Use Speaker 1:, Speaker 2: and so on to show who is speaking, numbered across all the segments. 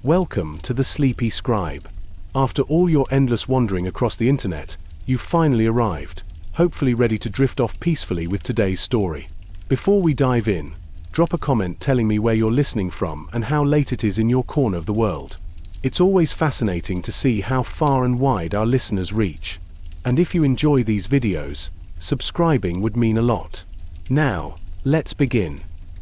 Speaker 1: Welcome to the Sleepy Scribe. After all your endless wandering across the internet, you've finally arrived, hopefully ready to drift off peacefully with today's story. Before we dive in, drop a comment telling me where you're listening from and how late it is in your corner of the world. It's always fascinating to see how far and wide our listeners reach. And if you enjoy these videos, subscribing would mean a lot. Now, let's begin.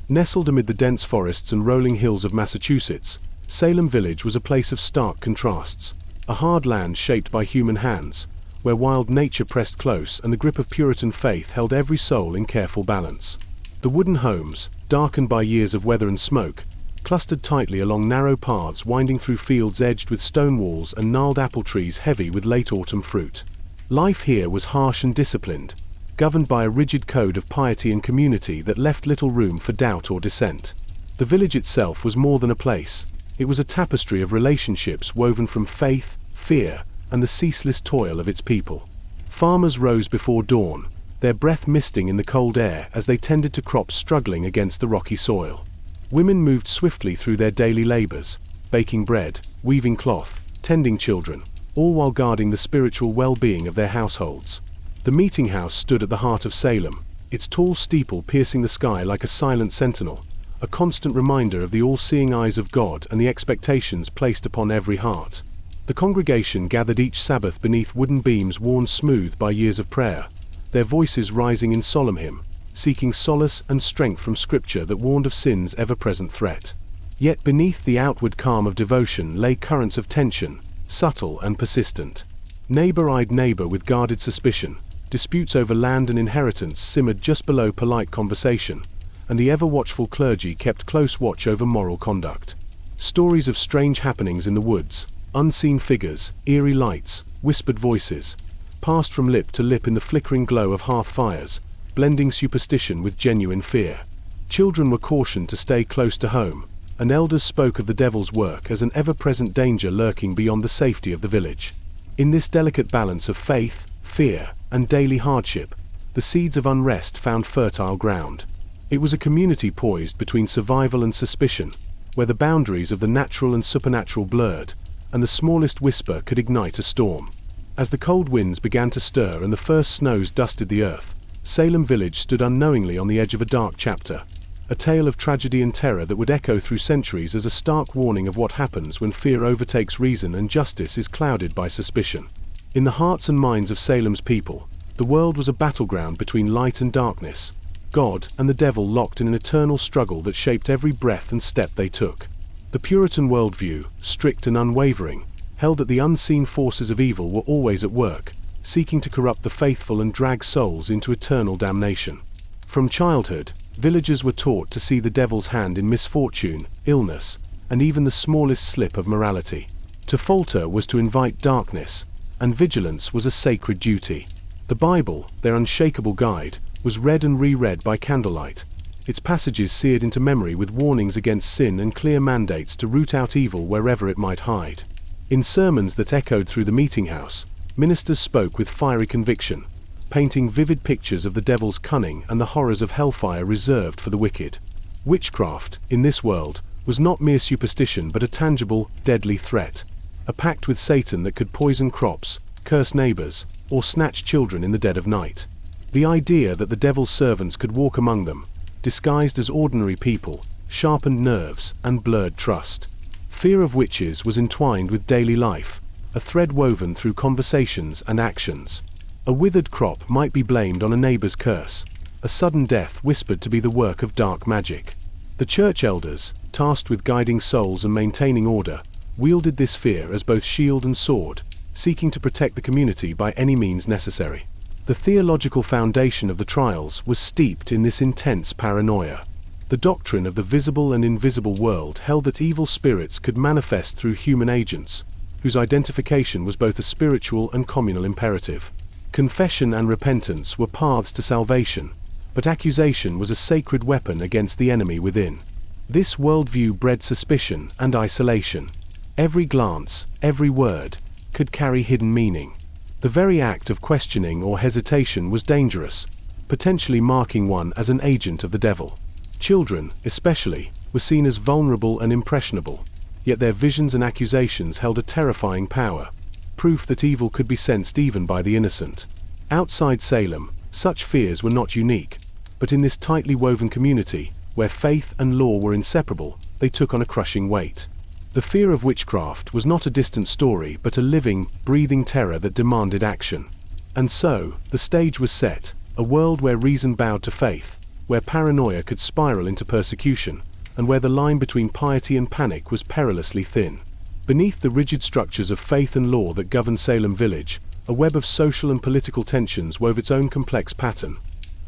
Speaker 1: Nestled amid the dense forests and rolling hills of Massachusetts, Salem Village was a place of stark contrasts, a hard land shaped by human hands, where wild nature pressed close and the grip of Puritan faith held every soul in careful balance. The wooden homes, darkened by years of weather and smoke, clustered tightly along narrow paths winding through fields edged with stone walls and gnarled apple trees heavy with late autumn fruit. Life here was harsh and disciplined, governed by a rigid code of piety and community that left little room for doubt or dissent. The village itself was more than a place. It was a tapestry of relationships woven from faith, fear, and the ceaseless toil of its people. Farmers rose before dawn, their breath misting in the cold air as they tended to crops struggling against the rocky soil. Women moved swiftly through their daily labors, baking bread, weaving cloth, tending children, all while guarding the spiritual well-being of their households. The meeting house stood at the heart of Salem, its tall steeple piercing the sky like a silent sentinel, a constant reminder of the all-seeing eyes of God and the expectations placed upon every heart. The congregation gathered each Sabbath beneath wooden beams worn smooth by years of prayer, their voices rising in solemn hymn, seeking solace and strength from Scripture that warned of sin's ever-present threat. Yet beneath the outward calm of devotion lay currents of tension, subtle and persistent. Neighbor eyed neighbor with guarded suspicion, disputes over land and inheritance simmered just below polite conversation, and the ever-watchful clergy kept close watch over moral conduct. Stories of strange happenings in the woods, unseen figures, eerie lights, whispered voices, passed from lip to lip in the flickering glow of hearth fires, blending superstition with genuine fear. Children were cautioned to stay close to home, and elders spoke of the devil's work as an ever-present danger lurking beyond the safety of the village. In this delicate balance of faith, fear, and daily hardship, the seeds of unrest found fertile ground. It was a community poised between survival and suspicion, where the boundaries of the natural and supernatural blurred, and the smallest whisper could ignite a storm. As the cold winds began to stir and the first snows dusted the earth, Salem Village stood unknowingly on the edge of a dark chapter, a tale of tragedy and terror that would echo through centuries as a stark warning of what happens when fear overtakes reason and justice is clouded by suspicion. In the hearts and minds of Salem's people, the world was a battleground between light and darkness, God and the devil locked in an eternal struggle that shaped every breath and step they took. The Puritan worldview, strict and unwavering, held that the unseen forces of evil were always at work, seeking to corrupt the faithful and drag souls into eternal damnation. From childhood, villagers were taught to see the devil's hand in misfortune, illness, and even the smallest slip of morality. To falter was to invite darkness, and vigilance was a sacred duty. The Bible, their unshakable guide, was read and reread by candlelight, its passages seared into memory with warnings against sin and clear mandates to root out evil wherever it might hide. In sermons that echoed through the meeting house, ministers spoke with fiery conviction, painting vivid pictures of the devil's cunning and the horrors of hellfire reserved for the wicked. Witchcraft, in this world, was not mere superstition but a tangible, deadly threat, a pact with Satan that could poison crops, curse neighbors, or snatch children in the dead of night. The idea that the devil's servants could walk among them, disguised as ordinary people, sharpened nerves and blurred trust. Fear of witches was entwined with daily life, a thread woven through conversations and actions. A withered crop might be blamed on a neighbor's curse, a sudden death whispered to be the work of dark magic. The church elders, tasked with guiding souls and maintaining order, wielded this fear as both shield and sword, seeking to protect the community by any means necessary. The theological foundation of the trials was steeped in this intense paranoia. The doctrine of the visible and invisible world held that evil spirits could manifest through human agents, whose identification was both a spiritual and communal imperative. Confession and repentance were paths to salvation, but accusation was a sacred weapon against the enemy within. This worldview bred suspicion and isolation. Every glance, every word, could carry hidden meaning. The very act of questioning or hesitation was dangerous, potentially marking one as an agent of the devil. Children, especially, were seen as vulnerable and impressionable, yet their visions and accusations held a terrifying power, proof that evil could be sensed even by the innocent. Outside Salem, such fears were not unique, but in this tightly woven community, where faith and law were inseparable, they took on a crushing weight. The fear of witchcraft was not a distant story but a living, breathing terror that demanded action. And so, the stage was set, a world where reason bowed to faith, where paranoia could spiral into persecution, and where the line between piety and panic was perilously thin. Beneath the rigid structures of faith and law that governed Salem Village, a web of social and political tensions wove its own complex pattern.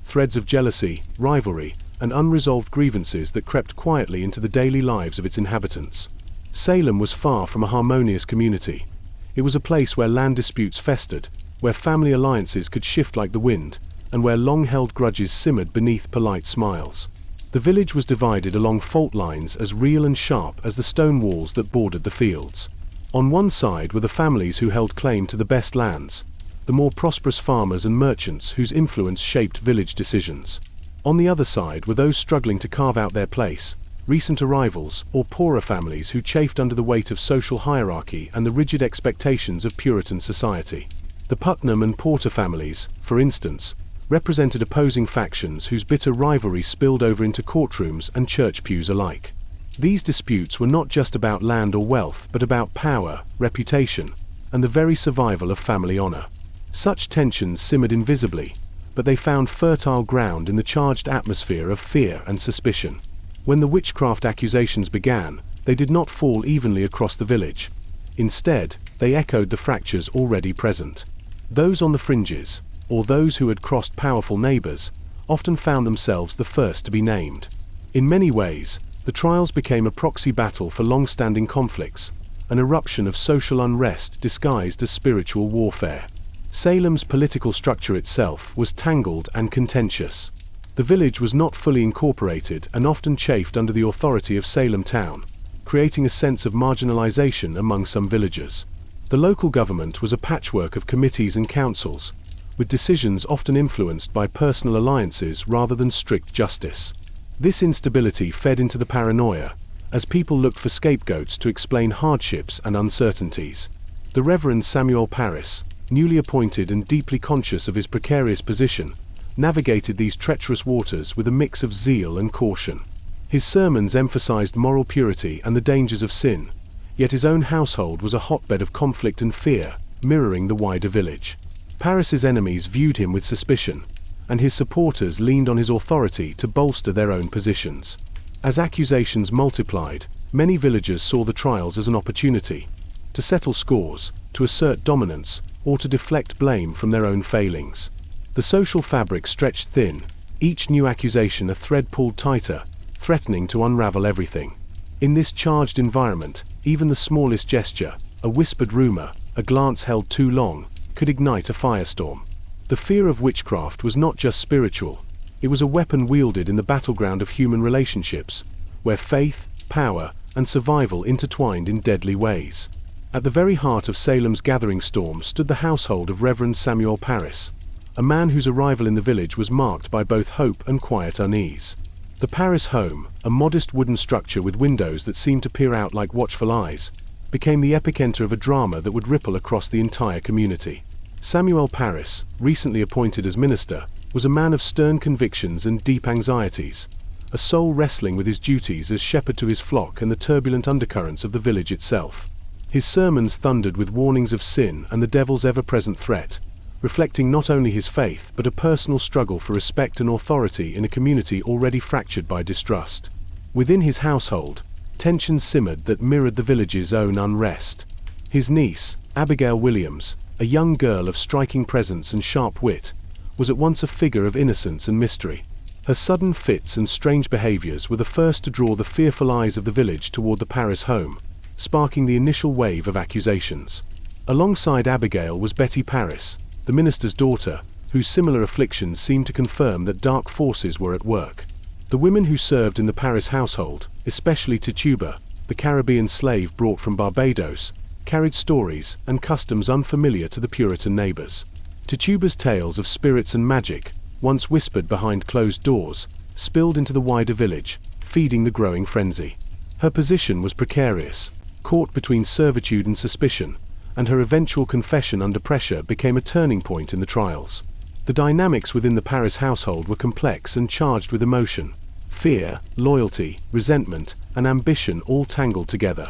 Speaker 1: Threads of jealousy, rivalry, and unresolved grievances that crept quietly into the daily lives of its inhabitants. Salem was far from a harmonious community. It was a place where land disputes festered, where family alliances could shift like the wind, and where long-held grudges simmered beneath polite smiles. The village was divided along fault lines as real and sharp as the stone walls that bordered the fields. On one side were the families who held claim to the best lands, the more prosperous farmers and merchants whose influence shaped village decisions. On the other side were those struggling to carve out their place, recent arrivals, or poorer families who chafed under the weight of social hierarchy and the rigid expectations of Puritan society. The Putnam and Porter families, for instance, represented opposing factions whose bitter rivalry spilled over into courtrooms and church pews alike. These disputes were not just about land or wealth, but about power, reputation, and the very survival of family honor. Such tensions simmered invisibly, but they found fertile ground in the charged atmosphere of fear and suspicion. When the witchcraft accusations began, they did not fall evenly across the village. Instead, they echoed the fractures already present. Those on the fringes, or those who had crossed powerful neighbors, often found themselves the first to be named. In many ways, the trials became a proxy battle for long-standing conflicts, an eruption of social unrest disguised as spiritual warfare. Salem's political structure itself was tangled and contentious. The village was not fully incorporated and often chafed under the authority of Salem town, creating a sense of marginalization among some villagers. The local government was a patchwork of committees and councils, with decisions often influenced by personal alliances rather than strict justice. This instability fed into the paranoia, as people looked for scapegoats to explain hardships and uncertainties. The Reverend Samuel Parris, newly appointed and deeply conscious of his precarious position, navigated these treacherous waters with a mix of zeal and caution. His sermons emphasized moral purity and the dangers of sin, yet his own household was a hotbed of conflict and fear, mirroring the wider village. Parris's enemies viewed him with suspicion, and his supporters leaned on his authority to bolster their own positions. As accusations multiplied, many villagers saw the trials as an opportunity to settle scores, to assert dominance, or to deflect blame from their own failings. The social fabric stretched thin, each new accusation a thread pulled tighter, threatening to unravel everything. In this charged environment, even the smallest gesture, a whispered rumor, a glance held too long, could ignite a firestorm. The fear of witchcraft was not just spiritual, it was a weapon wielded in the battleground of human relationships, where faith, power, and survival intertwined in deadly ways. At the very heart of Salem's gathering storm stood the household of Reverend Samuel Parris, a man whose arrival in the village was marked by both hope and quiet unease. The Parris home, a modest wooden structure with windows that seemed to peer out like watchful eyes, became the epicenter of a drama that would ripple across the entire community. Samuel Parris, recently appointed as minister, was a man of stern convictions and deep anxieties, a soul wrestling with his duties as shepherd to his flock and the turbulent undercurrents of the village itself. His sermons thundered with warnings of sin and the devil's ever-present threat, reflecting not only his faith but a personal struggle for respect and authority in a community already fractured by distrust. Within his household, tensions simmered that mirrored the village's own unrest. His niece, Abigail Williams, a young girl of striking presence and sharp wit, was at once a figure of innocence and mystery. Her sudden fits and strange behaviors were the first to draw the fearful eyes of the village toward the Parris home, sparking the initial wave of accusations. Alongside Abigail was Betty Parris, the minister's daughter, whose similar afflictions seemed to confirm that dark forces were at work. The women who served in the Parris household, especially Tituba, the Caribbean slave brought from Barbados, carried stories and customs unfamiliar to the Puritan neighbors. Tituba's tales of spirits and magic, once whispered behind closed doors, spilled into the wider village, feeding the growing frenzy. Her position was precarious. caught between servitude and suspicion, and her eventual confession under pressure became a turning point in the trials. The dynamics within the Paris household were complex and charged with emotion. Fear, loyalty, resentment, and ambition all tangled together.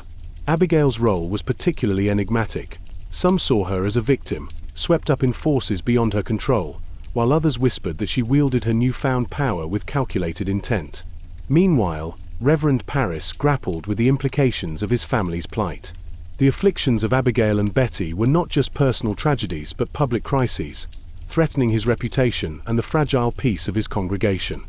Speaker 1: Abigail's role was particularly enigmatic. Some saw her as a victim, swept up in forces beyond her control, while others whispered that she wielded her newfound power with calculated intent. Meanwhile, Reverend Paris grappled with the implications of his family's plight. The afflictions of Abigail and Betty were not just personal tragedies but public crises, threatening his reputation and the fragile peace of his congregation.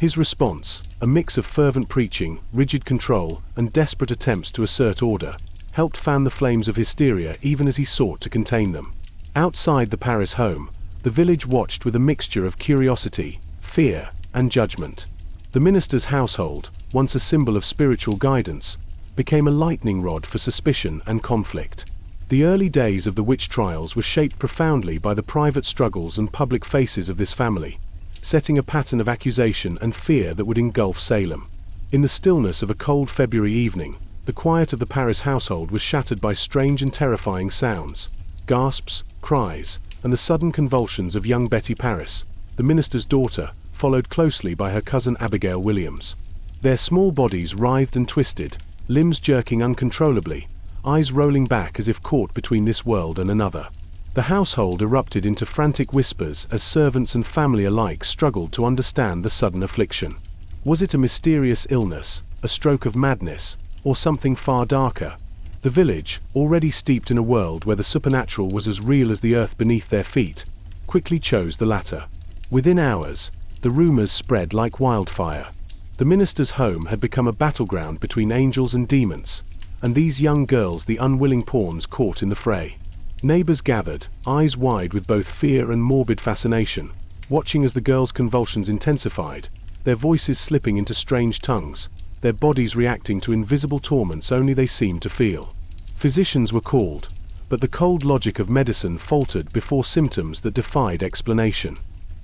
Speaker 1: His response, a mix of fervent preaching, rigid control, and desperate attempts to assert order, helped fan the flames of hysteria even as he sought to contain them. Outside the Paris home, the village watched with a mixture of curiosity, fear, and judgment. The minister's household, once a symbol of spiritual guidance, became a lightning rod for suspicion and conflict. The early days of the witch trials were shaped profoundly by the private struggles and public faces of this family, setting a pattern of accusation and fear that would engulf Salem. In the stillness of a cold February evening, the quiet of the Paris household was shattered by strange and terrifying sounds, gasps, cries, and the sudden convulsions of young Betty Paris, the minister's daughter, followed closely by her cousin Abigail Williams. Their small bodies writhed and twisted, limbs jerking uncontrollably, eyes rolling back as if caught between this world and another. The household erupted into frantic whispers as servants and family alike struggled to understand the sudden affliction. Was it a mysterious illness, a stroke of madness, or something far darker? The village, already steeped in a world where the supernatural was as real as the earth beneath their feet, quickly chose the latter. Within hours, the rumors spread like wildfire. The minister's home had become a battleground between angels and demons, and these young girls the unwilling pawns caught in the fray. Neighbors gathered, eyes wide with both fear and morbid fascination, watching as the girls' convulsions intensified, their voices slipping into strange tongues, their bodies reacting to invisible torments only they seemed to feel. Physicians were called, but the cold logic of medicine faltered before symptoms that defied explanation.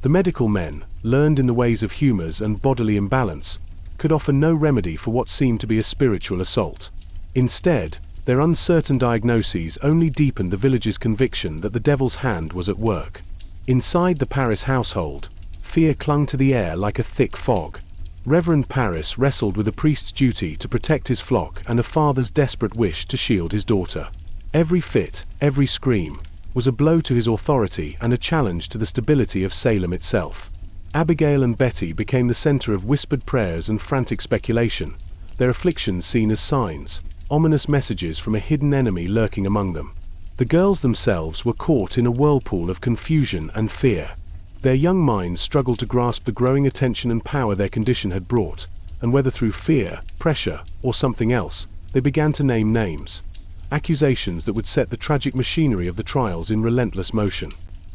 Speaker 1: The medical men, learned in the ways of humors and bodily imbalance, could offer no remedy for what seemed to be a spiritual assault. Instead, their uncertain diagnoses only deepened the village's conviction that the devil's hand was at work. Inside the Paris household, fear clung to the air like a thick fog. Reverend Paris wrestled with a priest's duty to protect his flock and a father's desperate wish to shield his daughter. Every fit, every scream, was a blow to his authority and a challenge to the stability of Salem itself. Abigail and Betty became the center of whispered prayers and frantic speculation, their afflictions seen as signs, ominous messages from a hidden enemy lurking among them. The girls themselves were caught in a whirlpool of confusion and fear. Their young minds struggled to grasp the growing attention and power their condition had brought, and whether through fear, pressure, or something else, they began to name names. Accusations that would set the tragic machinery of the trials in relentless motion.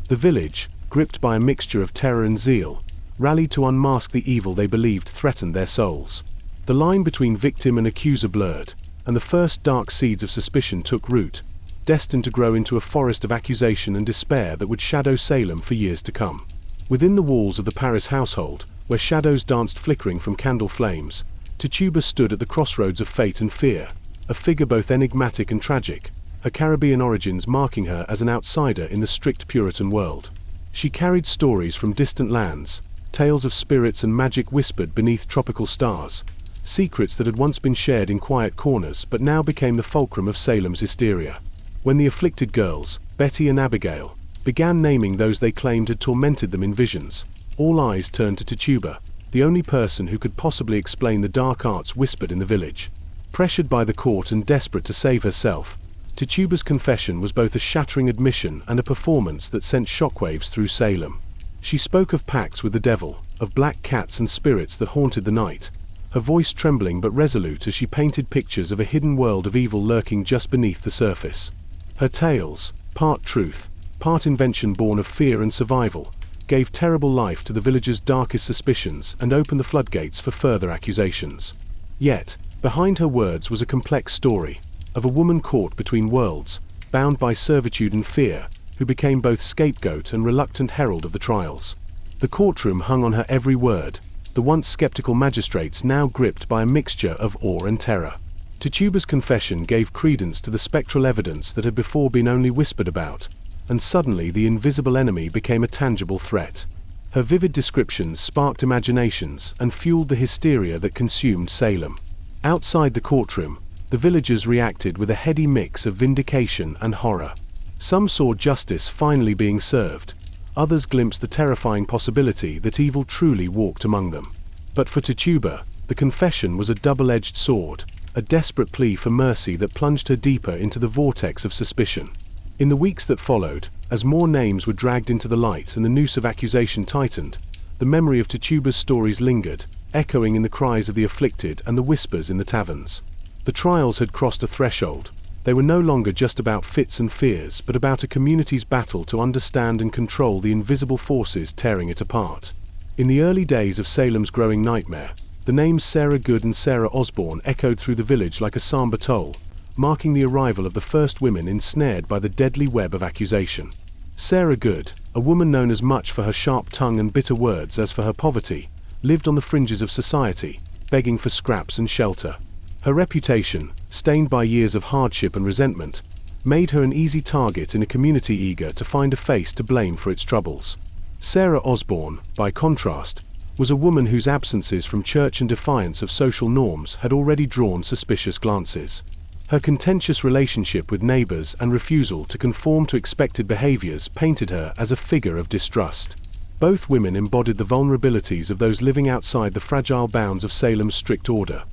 Speaker 1: The village, gripped by a mixture of terror and zeal, rallied to unmask the evil they believed threatened their souls. The line between victim and accuser blurred, and the first dark seeds of suspicion took root, destined to grow into a forest of accusation and despair that would shadow Salem for years to come. Within the walls of the Paris household, where shadows danced flickering from candle flames, Tituba stood at the crossroads of fate and fear, a figure both enigmatic and tragic, her Caribbean origins marking her as an outsider in the strict Puritan world. She carried stories from distant lands, tales of spirits and magic whispered beneath tropical stars, secrets that had once been shared in quiet corners but now became the fulcrum of Salem's hysteria. When the afflicted girls, Betty and Abigail, began naming those they claimed had tormented them in visions, all eyes turned to Tituba, the only person who could possibly explain the dark arts whispered in the village. Pressured by the court and desperate to save herself, Tituba's confession was both a shattering admission and a performance that sent shockwaves through Salem. She spoke of pacts with the devil, of black cats and spirits that haunted the night, her voice trembling but resolute as she painted pictures of a hidden world of evil lurking just beneath the surface. Her tales, part truth, part invention born of fear and survival, gave terrible life to the villagers' darkest suspicions and opened the floodgates for further accusations. Yet, behind her words was a complex story, of a woman caught between worlds, bound by servitude and fear, who became both scapegoat and reluctant herald of the trials. The courtroom hung on her every word, the once skeptical magistrates now gripped by a mixture of awe and terror. Tituba's confession gave credence to the spectral evidence that had before been only whispered about, and suddenly the invisible enemy became a tangible threat. Her vivid descriptions sparked imaginations and fueled the hysteria that consumed Salem. Outside the courtroom, the villagers reacted with a heady mix of vindication and horror. Some saw justice finally being served. Others glimpsed the terrifying possibility that evil truly walked among them. But for Tituba, the confession was a double-edged sword, a desperate plea for mercy that plunged her deeper into the vortex of suspicion. In the weeks that followed, as more names were dragged into the light and the noose of accusation tightened, the memory of Tituba's stories lingered, echoing in the cries of the afflicted and the whispers in the taverns. The trials had crossed a threshold. They were no longer just about fits and fears, but about a community's battle to understand and control the invisible forces tearing it apart. In the early days of Salem's growing nightmare, the names Sarah Good and Sarah Osborne echoed through the village like a somber toll, marking the arrival of the first women ensnared by the deadly web of accusation. Sarah Good, a woman known as much for her sharp tongue and bitter words as for her poverty, lived on the fringes of society, begging for scraps and shelter. Her reputation, stained by years of hardship and resentment, made her an easy target in a community eager to find a face to blame for its troubles. Sarah Osborne, by contrast, was a woman whose absences from church and defiance of social norms had already drawn suspicious glances. Her contentious relationship with neighbors and refusal to conform to expected behaviors painted her as a figure of distrust. Both women embodied the vulnerabilities of those living outside the fragile bounds of Salem's strict order.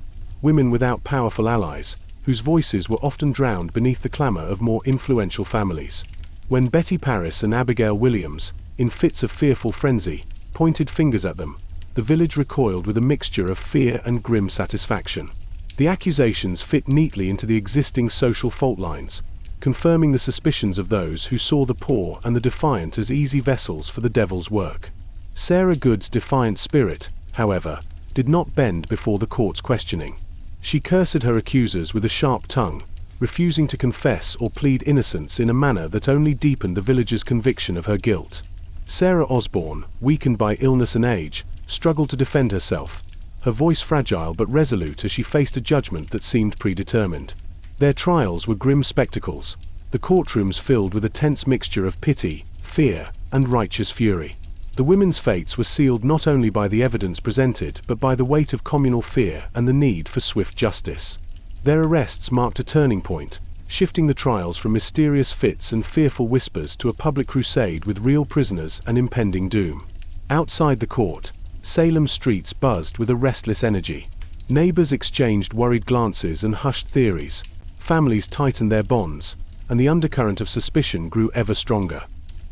Speaker 1: Women without powerful allies, whose voices were often drowned beneath the clamor of more influential families. When Betty Parris and Abigail Williams, in fits of fearful frenzy, pointed fingers at them, the village recoiled with a mixture of fear and grim satisfaction. The accusations fit neatly into the existing social fault lines, confirming the suspicions of those who saw the poor and the defiant as easy vessels for the devil's work. Sarah Good's defiant spirit, however, did not bend before the court's questioning. She cursed her accusers with a sharp tongue, refusing to confess or plead innocence in a manner that only deepened the villagers' conviction of her guilt. Sarah Osborne, weakened by illness and age, struggled to defend herself, her voice fragile but resolute as she faced a judgment that seemed predetermined. Their trials were grim spectacles, the courtrooms filled with a tense mixture of pity, fear, and righteous fury. The women's fates were sealed not only by the evidence presented but by the weight of communal fear and the need for swift justice. Their arrests marked a turning point, shifting the trials from mysterious fits and fearful whispers to a public crusade with real prisoners and impending doom. Outside the court, Salem streets buzzed with a restless energy. Neighbors exchanged worried glances and hushed theories, families tightened their bonds, and the undercurrent of suspicion grew ever stronger.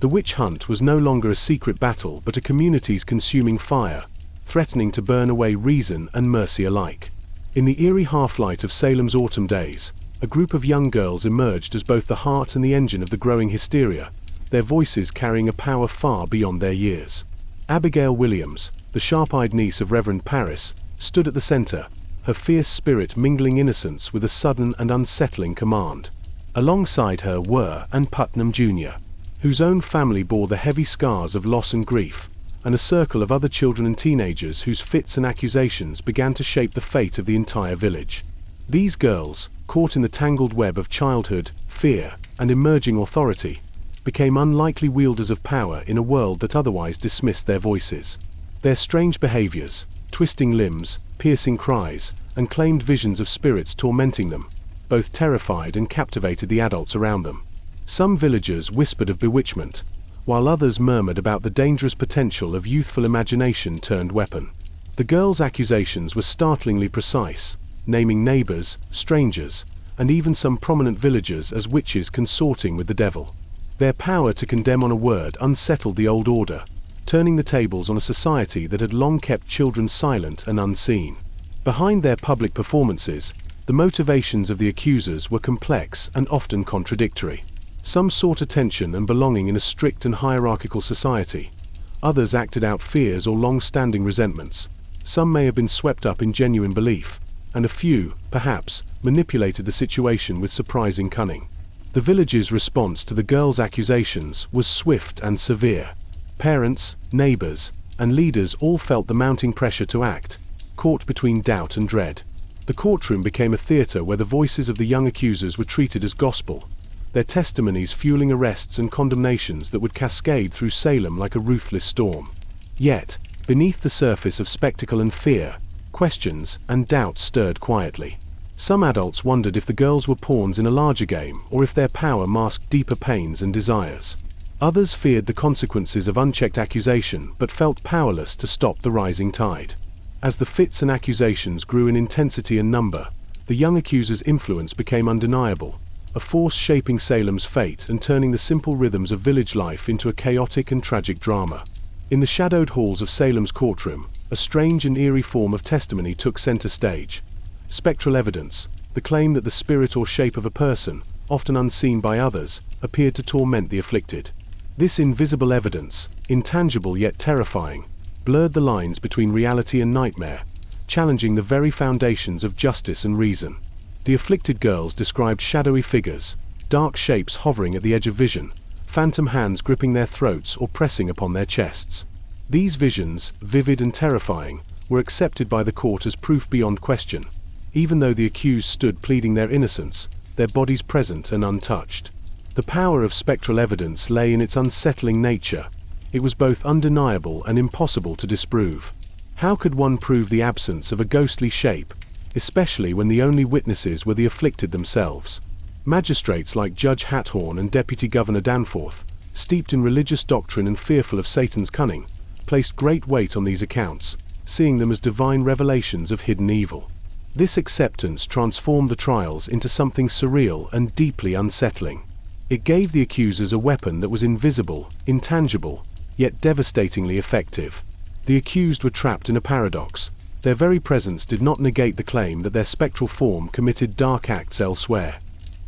Speaker 1: The witch hunt was no longer a secret battle but a community's consuming fire, threatening to burn away reason and mercy alike. In the eerie half-light of Salem's autumn days, a group of young girls emerged as both the heart and the engine of the growing hysteria, their voices carrying a power far beyond their years. Abigail Williams, the sharp-eyed niece of Reverend Parris, stood at the center, her fierce spirit mingling innocence with a sudden and unsettling command. Alongside her were Ann Putnam Jr., whose own family bore the heavy scars of loss and grief, and a circle of other children and teenagers whose fits and accusations began to shape the fate of the entire village. These girls, caught in the tangled web of childhood, fear, and emerging authority, became unlikely wielders of power in a world that otherwise dismissed their voices. Their strange behaviors, twisting limbs, piercing cries, and claimed visions of spirits tormenting them, both terrified and captivated the adults around them. Some villagers whispered of bewitchment, while others murmured about the dangerous potential of youthful imagination turned weapon. The girls' accusations were startlingly precise, naming neighbors, strangers, and even some prominent villagers as witches consorting with the devil. Their power to condemn on a word unsettled the old order, turning the tables on a society that had long kept children silent and unseen. Behind their public performances, the motivations of the accusers were complex and often contradictory. Some sought attention and belonging in a strict and hierarchical society. Others acted out fears or long-standing resentments. Some may have been swept up in genuine belief, and a few, perhaps, manipulated the situation with surprising cunning. The village's response to the girls' accusations was swift and severe. Parents, neighbors, and leaders all felt the mounting pressure to act, caught between doubt and dread. The courtroom became a theater where the voices of the young accusers were treated as gospel, their testimonies fueling arrests and condemnations that would cascade through Salem like a ruthless storm. Yet, beneath the surface of spectacle and fear, questions and doubts stirred quietly. Some adults wondered if the girls were pawns in a larger game or if their power masked deeper pains and desires. Others feared the consequences of unchecked accusation but felt powerless to stop the rising tide. As the fits and accusations grew in intensity and number, the young accusers' influence became undeniable, a force shaping Salem's fate and turning the simple rhythms of village life into a chaotic and tragic drama. In the shadowed halls of Salem's courtroom, a strange and eerie form of testimony took center stage. Spectral evidence, the claim that the spirit or shape of a person, often unseen by others, appeared to torment the afflicted. This invisible evidence, intangible yet terrifying, blurred the lines between reality and nightmare, challenging the very foundations of justice and reason. The afflicted girls described shadowy figures, dark shapes hovering at the edge of vision, phantom hands gripping their throats or pressing upon their chests. These visions, vivid and terrifying, were accepted by the court as proof beyond question, even though the accused stood pleading their innocence, their bodies present and untouched. The power of spectral evidence lay in its unsettling nature. It was both undeniable and impossible to disprove. How could one prove the absence of a ghostly shape, especially when the only witnesses were the afflicted themselves? Magistrates like Judge Hathorne and Deputy Governor Danforth, steeped in religious doctrine and fearful of Satan's cunning, placed great weight on these accounts, seeing them as divine revelations of hidden evil. This acceptance transformed the trials into something surreal and deeply unsettling. It gave the accusers a weapon that was invisible, intangible, yet devastatingly effective. The accused were trapped in a paradox. Their very presence did not negate the claim that their spectral form committed dark acts elsewhere.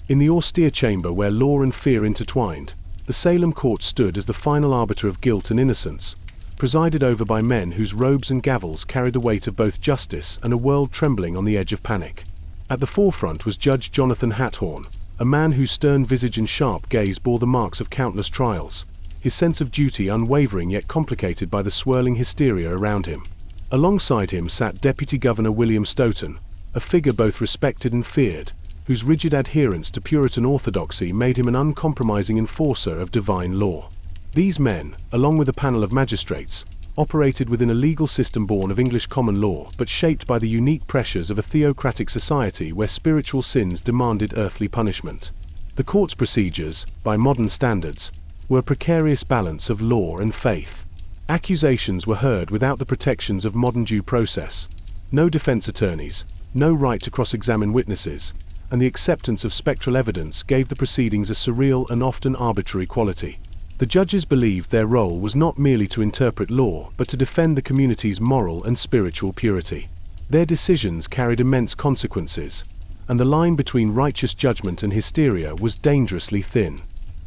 Speaker 1: In the austere chamber where law and fear intertwined, the Salem court stood as the final arbiter of guilt and innocence, presided over by men whose robes and gavels carried the weight of both justice and a world trembling on the edge of panic. At the forefront was Judge Jonathan Hathorne, a man whose stern visage and sharp gaze bore the marks of countless trials, his sense of duty unwavering yet complicated by the swirling hysteria around him. Alongside him sat Deputy Governor William Stoughton, a figure both respected and feared, whose rigid adherence to Puritan orthodoxy made him an uncompromising enforcer of divine law. These men, along with a panel of magistrates, operated within a legal system born of English common law but shaped by the unique pressures of a theocratic society where spiritual sins demanded earthly punishment. The court's procedures, by modern standards, were a precarious balance of law and faith. Accusations were heard without the protections of modern due process. No defense attorneys, no right to cross-examine witnesses, and the acceptance of spectral evidence gave the proceedings a surreal and often arbitrary quality. The judges believed their role was not merely to interpret law but to defend the community's moral and spiritual purity. Their decisions carried immense consequences, and the line between righteous judgment and hysteria was dangerously thin.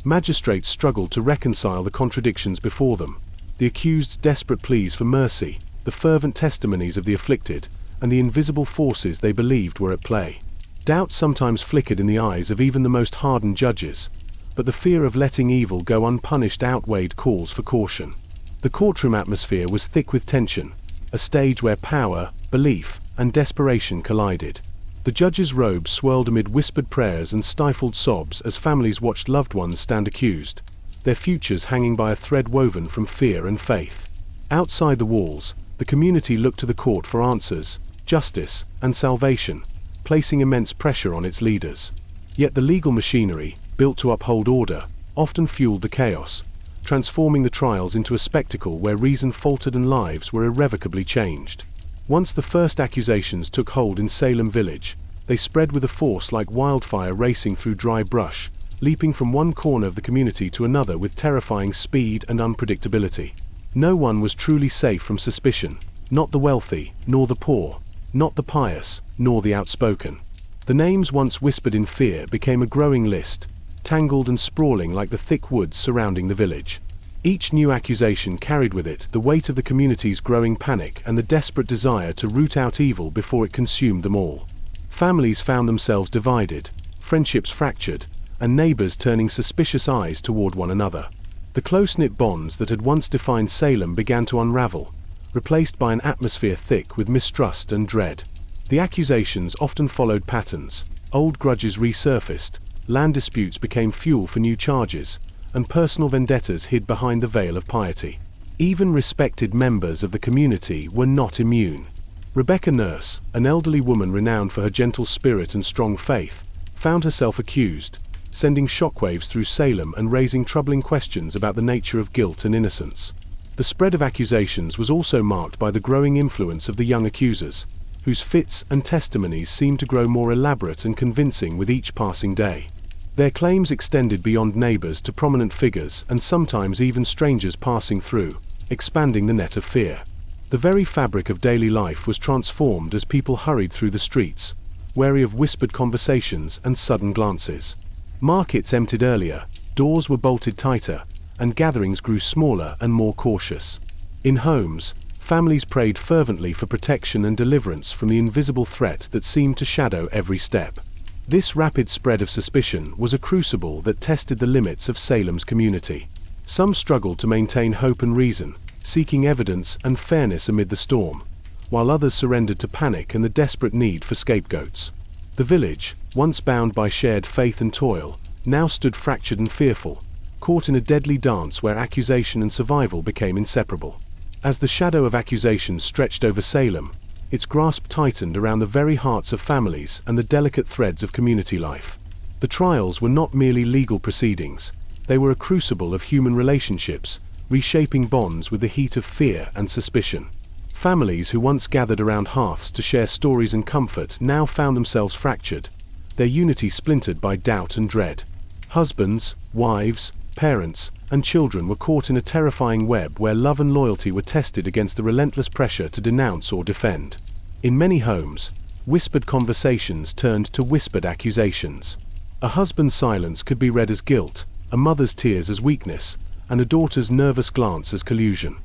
Speaker 1: Magistrates struggled to reconcile the contradictions before them, the accused's desperate pleas for mercy, the fervent testimonies of the afflicted, and the invisible forces they believed were at play. Doubt sometimes flickered in the eyes of even the most hardened judges, but the fear of letting evil go unpunished outweighed calls for caution. The courtroom atmosphere was thick with tension, a stage where power, belief, and desperation collided. The judges' robes swirled amid whispered prayers and stifled sobs as families watched loved ones stand accused, their futures hanging by a thread woven from fear and faith. Outside the walls, the community looked to the court for answers, justice, and salvation, placing immense pressure on its leaders. Yet the legal machinery, built to uphold order, often fueled the chaos, transforming the trials into a spectacle where reason faltered and lives were irrevocably changed. Once the first accusations took hold in Salem village, they spread with a force like wildfire racing through dry brush, leaping from one corner of the community to another with terrifying speed and unpredictability. No one was truly safe from suspicion, not the wealthy, nor the poor, not the pious, nor the outspoken. The names once whispered in fear became a growing list, tangled and sprawling like the thick woods surrounding the village. Each new accusation carried with it the weight of the community's growing panic and the desperate desire to root out evil before it consumed them all. Families found themselves divided, friendships fractured, and neighbors turning suspicious eyes toward one another. The close-knit bonds that had once defined Salem began to unravel, replaced by an atmosphere thick with mistrust and dread. The accusations often followed patterns. Old grudges resurfaced, land disputes became fuel for new charges, and personal vendettas hid behind the veil of piety. Even respected members of the community were not immune. Rebecca Nurse, an elderly woman renowned for her gentle spirit and strong faith, found herself accused, sending shockwaves through Salem and raising troubling questions about the nature of guilt and innocence. The spread of accusations was also marked by the growing influence of the young accusers, whose fits and testimonies seemed to grow more elaborate and convincing with each passing day. Their claims extended beyond neighbors to prominent figures and sometimes even strangers passing through, expanding the net of fear. The very fabric of daily life was transformed as people hurried through the streets, wary of whispered conversations and sudden glances. Markets emptied earlier, doors were bolted tighter, and gatherings grew smaller and more cautious. In homes, families prayed fervently for protection and deliverance from the invisible threat that seemed to shadow every step. This rapid spread of suspicion was a crucible that tested the limits of Salem's community. Some struggled to maintain hope and reason, seeking evidence and fairness amid the storm, while others surrendered to panic and the desperate need for scapegoats. The village, once bound by shared faith and toil, now stood fractured and fearful, caught in a deadly dance where accusation and survival became inseparable. As the shadow of accusation stretched over Salem, its grasp tightened around the very hearts of families and the delicate threads of community life. The trials were not merely legal proceedings, they were a crucible of human relationships, reshaping bonds with the heat of fear and suspicion. Families who once gathered around hearths to share stories and comfort now found themselves fractured, their unity splintered by doubt and dread. Husbands, wives, parents, and children were caught in a terrifying web where love and loyalty were tested against the relentless pressure to denounce or defend. In many homes, whispered conversations turned to whispered accusations. A husband's silence could be read as guilt, a mother's tears as weakness, and a daughter's nervous glance as collusion.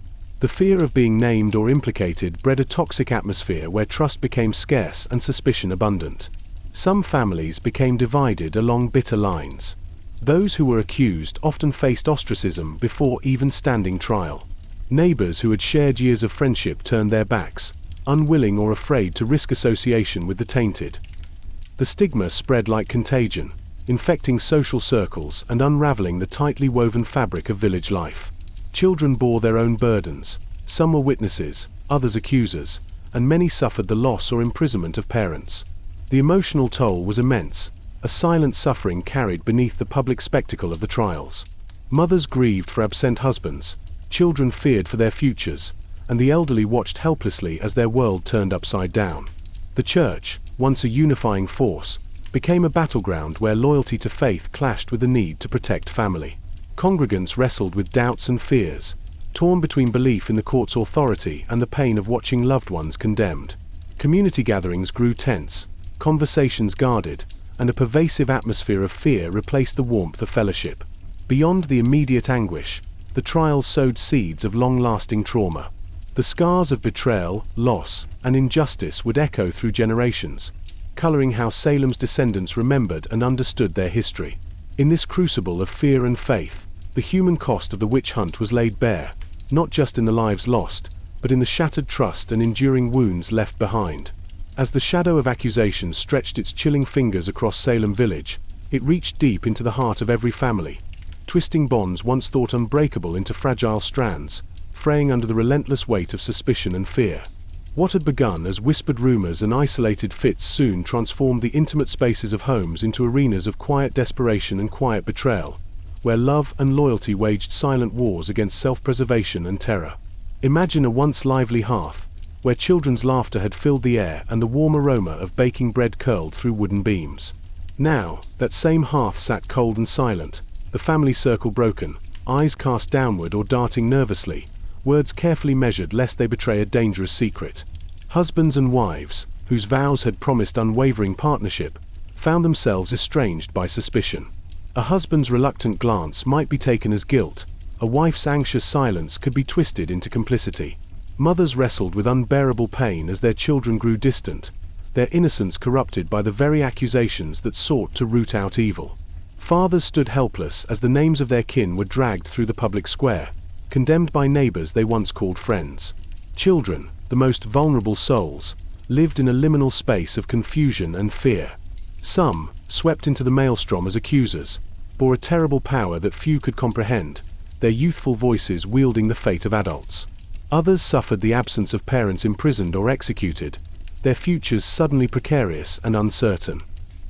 Speaker 1: The fear of being named or implicated bred a toxic atmosphere where trust became scarce and suspicion abundant. Some families became divided along bitter lines. Those who were accused often faced ostracism before even standing trial. Neighbors who had shared years of friendship turned their backs, unwilling or afraid to risk association with the tainted. The stigma spread like contagion, infecting social circles and unraveling the tightly woven fabric of village life. Children bore their own burdens, some were witnesses, others accusers, and many suffered the loss or imprisonment of parents. The emotional toll was immense, a silent suffering carried beneath the public spectacle of the trials. Mothers grieved for absent husbands, children feared for their futures, and the elderly watched helplessly as their world turned upside down. The church, once a unifying force, became a battleground where loyalty to faith clashed with the need to protect family. Congregants wrestled with doubts and fears, torn between belief in the court's authority and the pain of watching loved ones condemned. Community gatherings grew tense, conversations guarded, and a pervasive atmosphere of fear replaced the warmth of fellowship. Beyond the immediate anguish, the trials sowed seeds of long-lasting trauma. The scars of betrayal, loss, and injustice would echo through generations, coloring how Salem's descendants remembered and understood their history. In this crucible of fear and faith, the human cost of the witch hunt was laid bare, not just in the lives lost, but in the shattered trust and enduring wounds left behind. As the shadow of accusation stretched its chilling fingers across Salem village, it reached deep into the heart of every family, twisting bonds once thought unbreakable into fragile strands, fraying under the relentless weight of suspicion and fear. What had begun as whispered rumors and isolated fits soon transformed the intimate spaces of homes into arenas of quiet desperation and quiet betrayal, where love and loyalty waged silent wars against self-preservation and terror. Imagine a once lively hearth, where children's laughter had filled the air and the warm aroma of baking bread curled through wooden beams. Now, that same hearth sat cold and silent, the family circle broken, eyes cast downward or darting nervously, words carefully measured lest they betray a dangerous secret. Husbands and wives, whose vows had promised unwavering partnership, found themselves estranged by suspicion. A husband's reluctant glance might be taken as guilt, a wife's anxious silence could be twisted into complicity. Mothers wrestled with unbearable pain as their children grew distant, their innocence corrupted by the very accusations that sought to root out evil. Fathers stood helpless as the names of their kin were dragged through the public square, condemned by neighbors they once called friends. Children, the most vulnerable souls, lived in a liminal space of confusion and fear. Some, swept into the maelstrom as accusers, bore a terrible power that few could comprehend, their youthful voices wielding the fate of adults. Others suffered the absence of parents imprisoned or executed, their futures suddenly precarious and uncertain.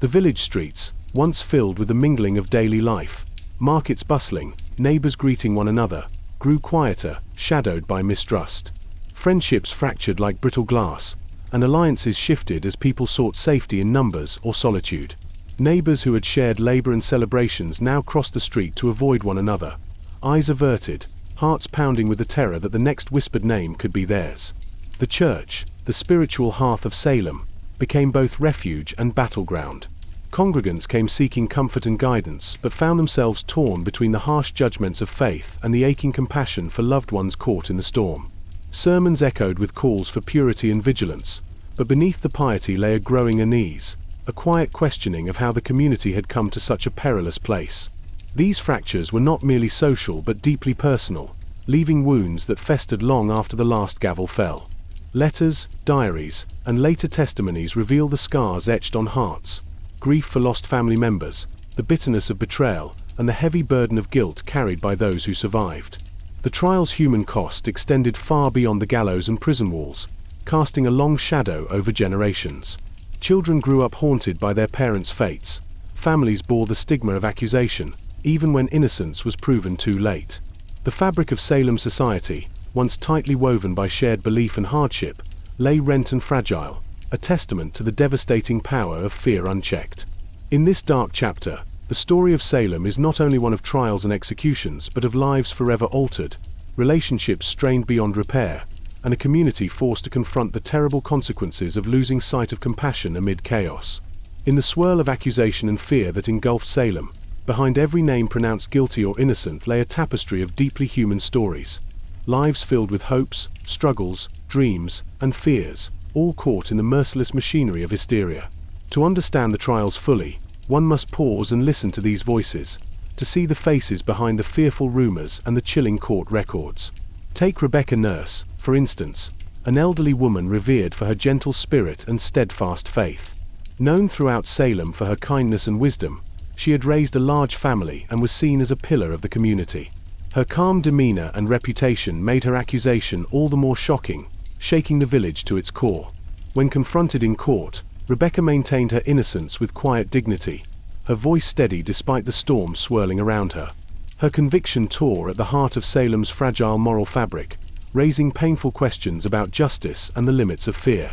Speaker 1: The village streets, once filled with the mingling of daily life, markets bustling, neighbors greeting one another, grew quieter, shadowed by mistrust. Friendships fractured like brittle glass, and alliances shifted as people sought safety in numbers or solitude. Neighbors who had shared labor and celebrations now crossed the street to avoid one another, eyes averted, hearts pounding with the terror that the next whispered name could be theirs. The church, the spiritual hearth of Salem, became both refuge and battleground. Congregants came seeking comfort and guidance, but found themselves torn between the harsh judgments of faith and the aching compassion for loved ones caught in the storm. Sermons echoed with calls for purity and vigilance, but beneath the piety lay a growing unease, a quiet questioning of how the community had come to such a perilous place. These fractures were not merely social but deeply personal, leaving wounds that festered long after the last gavel fell. Letters, diaries, and later testimonies reveal the scars etched on hearts, grief for lost family members, the bitterness of betrayal, and the heavy burden of guilt carried by those who survived. The trial's human cost extended far beyond the gallows and prison walls, casting a long shadow over generations. Children grew up haunted by their parents' fates. Families bore the stigma of accusation, even when innocence was proven too late. The fabric of Salem society, once tightly woven by shared belief and hardship, lay rent and fragile, a testament to the devastating power of fear unchecked. In this dark chapter, the story of Salem is not only one of trials and executions but of lives forever altered, relationships strained beyond repair, and a community forced to confront the terrible consequences of losing sight of compassion amid chaos. In the swirl of accusation and fear that engulfed Salem, behind every name pronounced guilty or innocent lay a tapestry of deeply human stories. Lives filled with hopes, struggles, dreams, and fears, all caught in the merciless machinery of hysteria. To understand the trials fully, one must pause and listen to these voices, to see the faces behind the fearful rumors and the chilling court records. Take Rebecca Nurse, for instance, an elderly woman revered for her gentle spirit and steadfast faith. Known throughout Salem for her kindness and wisdom, she had raised a large family and was seen as a pillar of the community. Her calm demeanor and reputation made her accusation all the more shocking, shaking the village to its core. When confronted in court, Rebecca maintained her innocence with quiet dignity, her voice steady despite the storm swirling around her. Her conviction tore at the heart of Salem's fragile moral fabric, raising painful questions about justice and the limits of fear.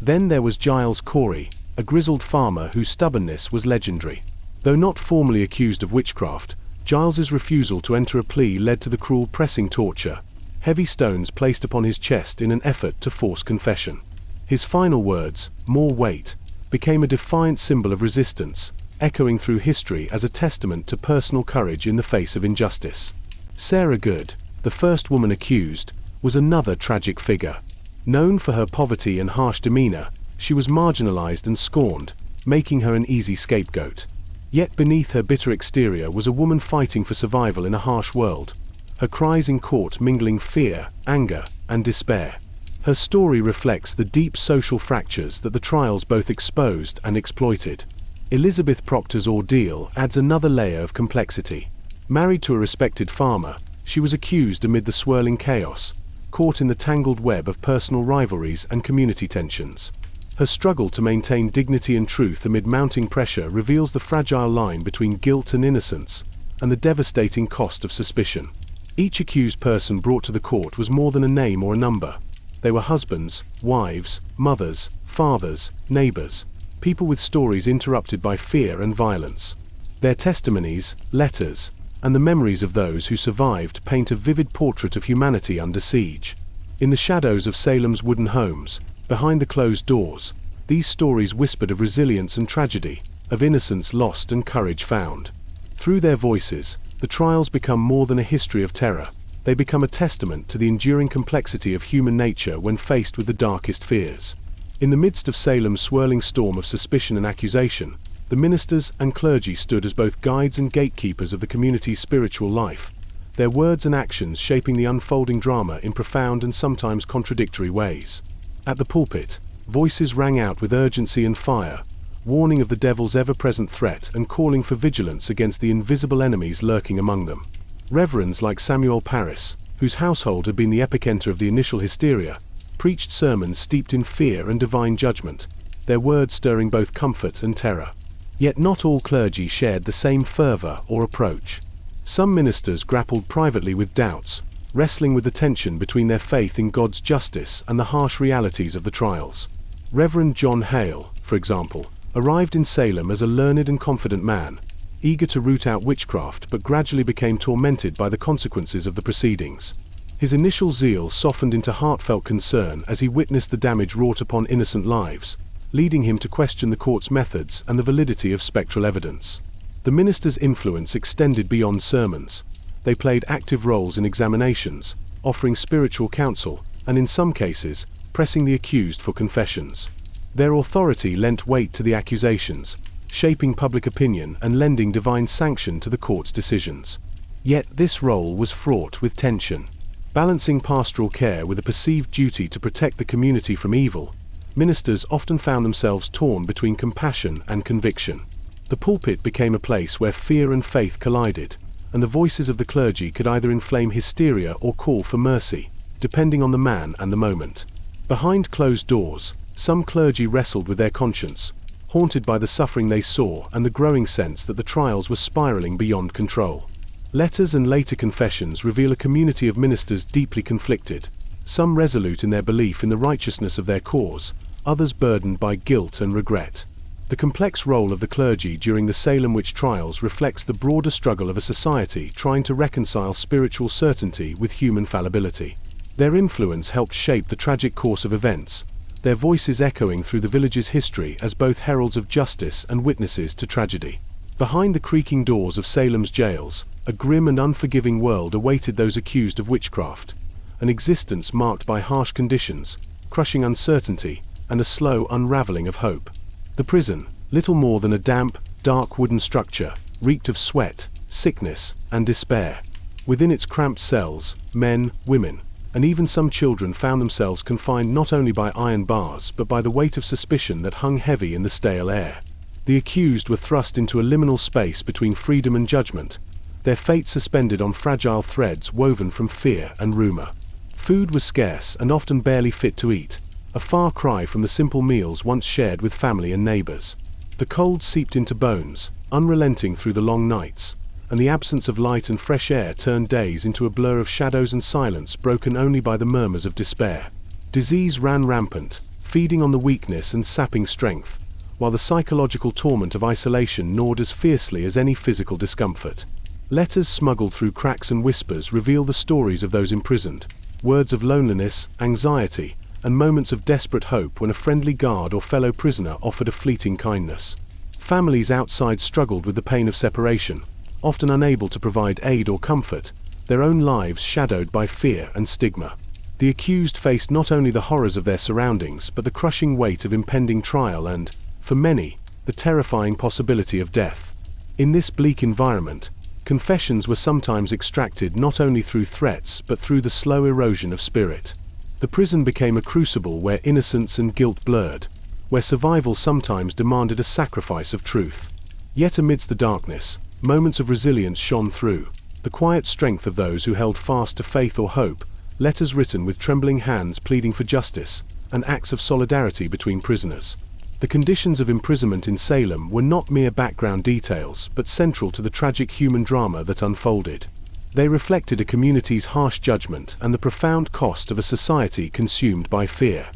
Speaker 1: Then there was Giles Corey, a grizzled farmer whose stubbornness was legendary. Though not formally accused of witchcraft, Giles's refusal to enter a plea led to the cruel pressing torture, heavy stones placed upon his chest in an effort to force confession. His final words, "more weight," became a defiant symbol of resistance, echoing through history as a testament to personal courage in the face of injustice. Sarah Good, the first woman accused, was another tragic figure. Known for her poverty and harsh demeanor, she was marginalized and scorned, making her an easy scapegoat. Yet beneath her bitter exterior was a woman fighting for survival in a harsh world, her cries in court mingling fear, anger, and despair. Her story reflects the deep social fractures that the trials both exposed and exploited. Elizabeth Proctor's ordeal adds another layer of complexity. Married to a respected farmer, she was accused amid the swirling chaos, caught in the tangled web of personal rivalries and community tensions. Her struggle to maintain dignity and truth amid mounting pressure reveals the fragile line between guilt and innocence, and the devastating cost of suspicion. Each accused person brought to the court was more than a name or a number. They were husbands, wives, mothers, fathers, neighbors, people with stories interrupted by fear and violence. Their testimonies, letters, and the memories of those who survived paint a vivid portrait of humanity under siege. In the shadows of Salem's wooden homes, behind the closed doors, these stories whispered of resilience and tragedy, of innocence lost and courage found. Through their voices, the trials become more than a history of terror. They become a testament to the enduring complexity of human nature when faced with the darkest fears. In the midst of Salem's swirling storm of suspicion and accusation, the ministers and clergy stood as both guides and gatekeepers of the community's spiritual life, their words and actions shaping the unfolding drama in profound and sometimes contradictory ways. At the pulpit, Voices rang out with urgency and fire, warning of the devil's ever-present threat and calling for vigilance against the invisible enemies lurking among them. Reverends like Samuel Parris, whose household had been the epicenter of the initial hysteria, preached sermons steeped in fear and divine judgment, their words stirring both comfort and terror. Yet not all clergy shared the same fervor or approach. Some ministers grappled privately with doubts, wrestling with the tension between their faith in God's justice and the harsh realities of the trials. Reverend John Hale, for example, arrived in Salem as a learned and confident man, eager to root out witchcraft but gradually became tormented by the consequences of the proceedings. His initial zeal softened into heartfelt concern as he witnessed the damage wrought upon innocent lives, leading him to question the court's methods and the validity of spectral evidence. The minister's influence extended beyond sermons. They played active roles in examinations, offering spiritual counsel, and in some cases, pressing the accused for confessions. Their authority lent weight to the accusations, shaping public opinion and lending divine sanction to the court's decisions. Yet this role was fraught with tension. Balancing pastoral care with a perceived duty to protect the community from evil, ministers often found themselves torn between compassion and conviction. The pulpit became a place where fear and faith collided, and the voices of the clergy could either inflame hysteria or call for mercy, depending on the man and the moment. Behind closed doors, some clergy wrestled with their conscience, haunted by the suffering they saw and the growing sense that the trials were spiraling beyond control. Letters and later confessions reveal a community of ministers deeply conflicted, some resolute in their belief in the righteousness of their cause, others burdened by guilt and regret. The complex role of the clergy during the Salem Witch Trials reflects the broader struggle of a society trying to reconcile spiritual certainty with human fallibility. Their influence helped shape the tragic course of events, their voices echoing through the village's history as both heralds of justice and witnesses to tragedy. Behind the creaking doors of Salem's jails, a grim and unforgiving world awaited those accused of witchcraft, an existence marked by harsh conditions, crushing uncertainty, and a slow unraveling of hope. The prison, little more than a damp, dark wooden structure, reeked of sweat, sickness, and despair. Within its cramped cells, men, women, and even some children found themselves confined not only by iron bars but by the weight of suspicion that hung heavy in the stale air. The accused were thrust into a liminal space between freedom and judgment, their fate suspended on fragile threads woven from fear and rumor. Food was scarce and often barely fit to eat, a far cry from the simple meals once shared with family and neighbors. The cold seeped into bones, unrelenting through the long nights, and the absence of light and fresh air turned days into a blur of shadows and silence broken only by the murmurs of despair. Disease ran rampant, feeding on the weakness and sapping strength, while the psychological torment of isolation gnawed as fiercely as any physical discomfort. Letters smuggled through cracks and whispers reveal the stories of those imprisoned, words of loneliness, anxiety, and moments of desperate hope when a friendly guard or fellow prisoner offered a fleeting kindness. Families outside struggled with the pain of separation, often unable to provide aid or comfort, their own lives shadowed by fear and stigma. The accused faced not only the horrors of their surroundings but the crushing weight of impending trial and, for many, the terrifying possibility of death. In this bleak environment, confessions were sometimes extracted not only through threats but through the slow erosion of spirit. The prison became a crucible where innocence and guilt blurred, where survival sometimes demanded a sacrifice of truth. Yet amidst the darkness, moments of resilience shone through, the quiet strength of those who held fast to faith or hope, letters written with trembling hands pleading for justice, and acts of solidarity between prisoners. The conditions of imprisonment in Salem were not mere background details but central to the tragic human drama that unfolded. They reflected a community's harsh judgment and the profound cost of a society consumed by fear.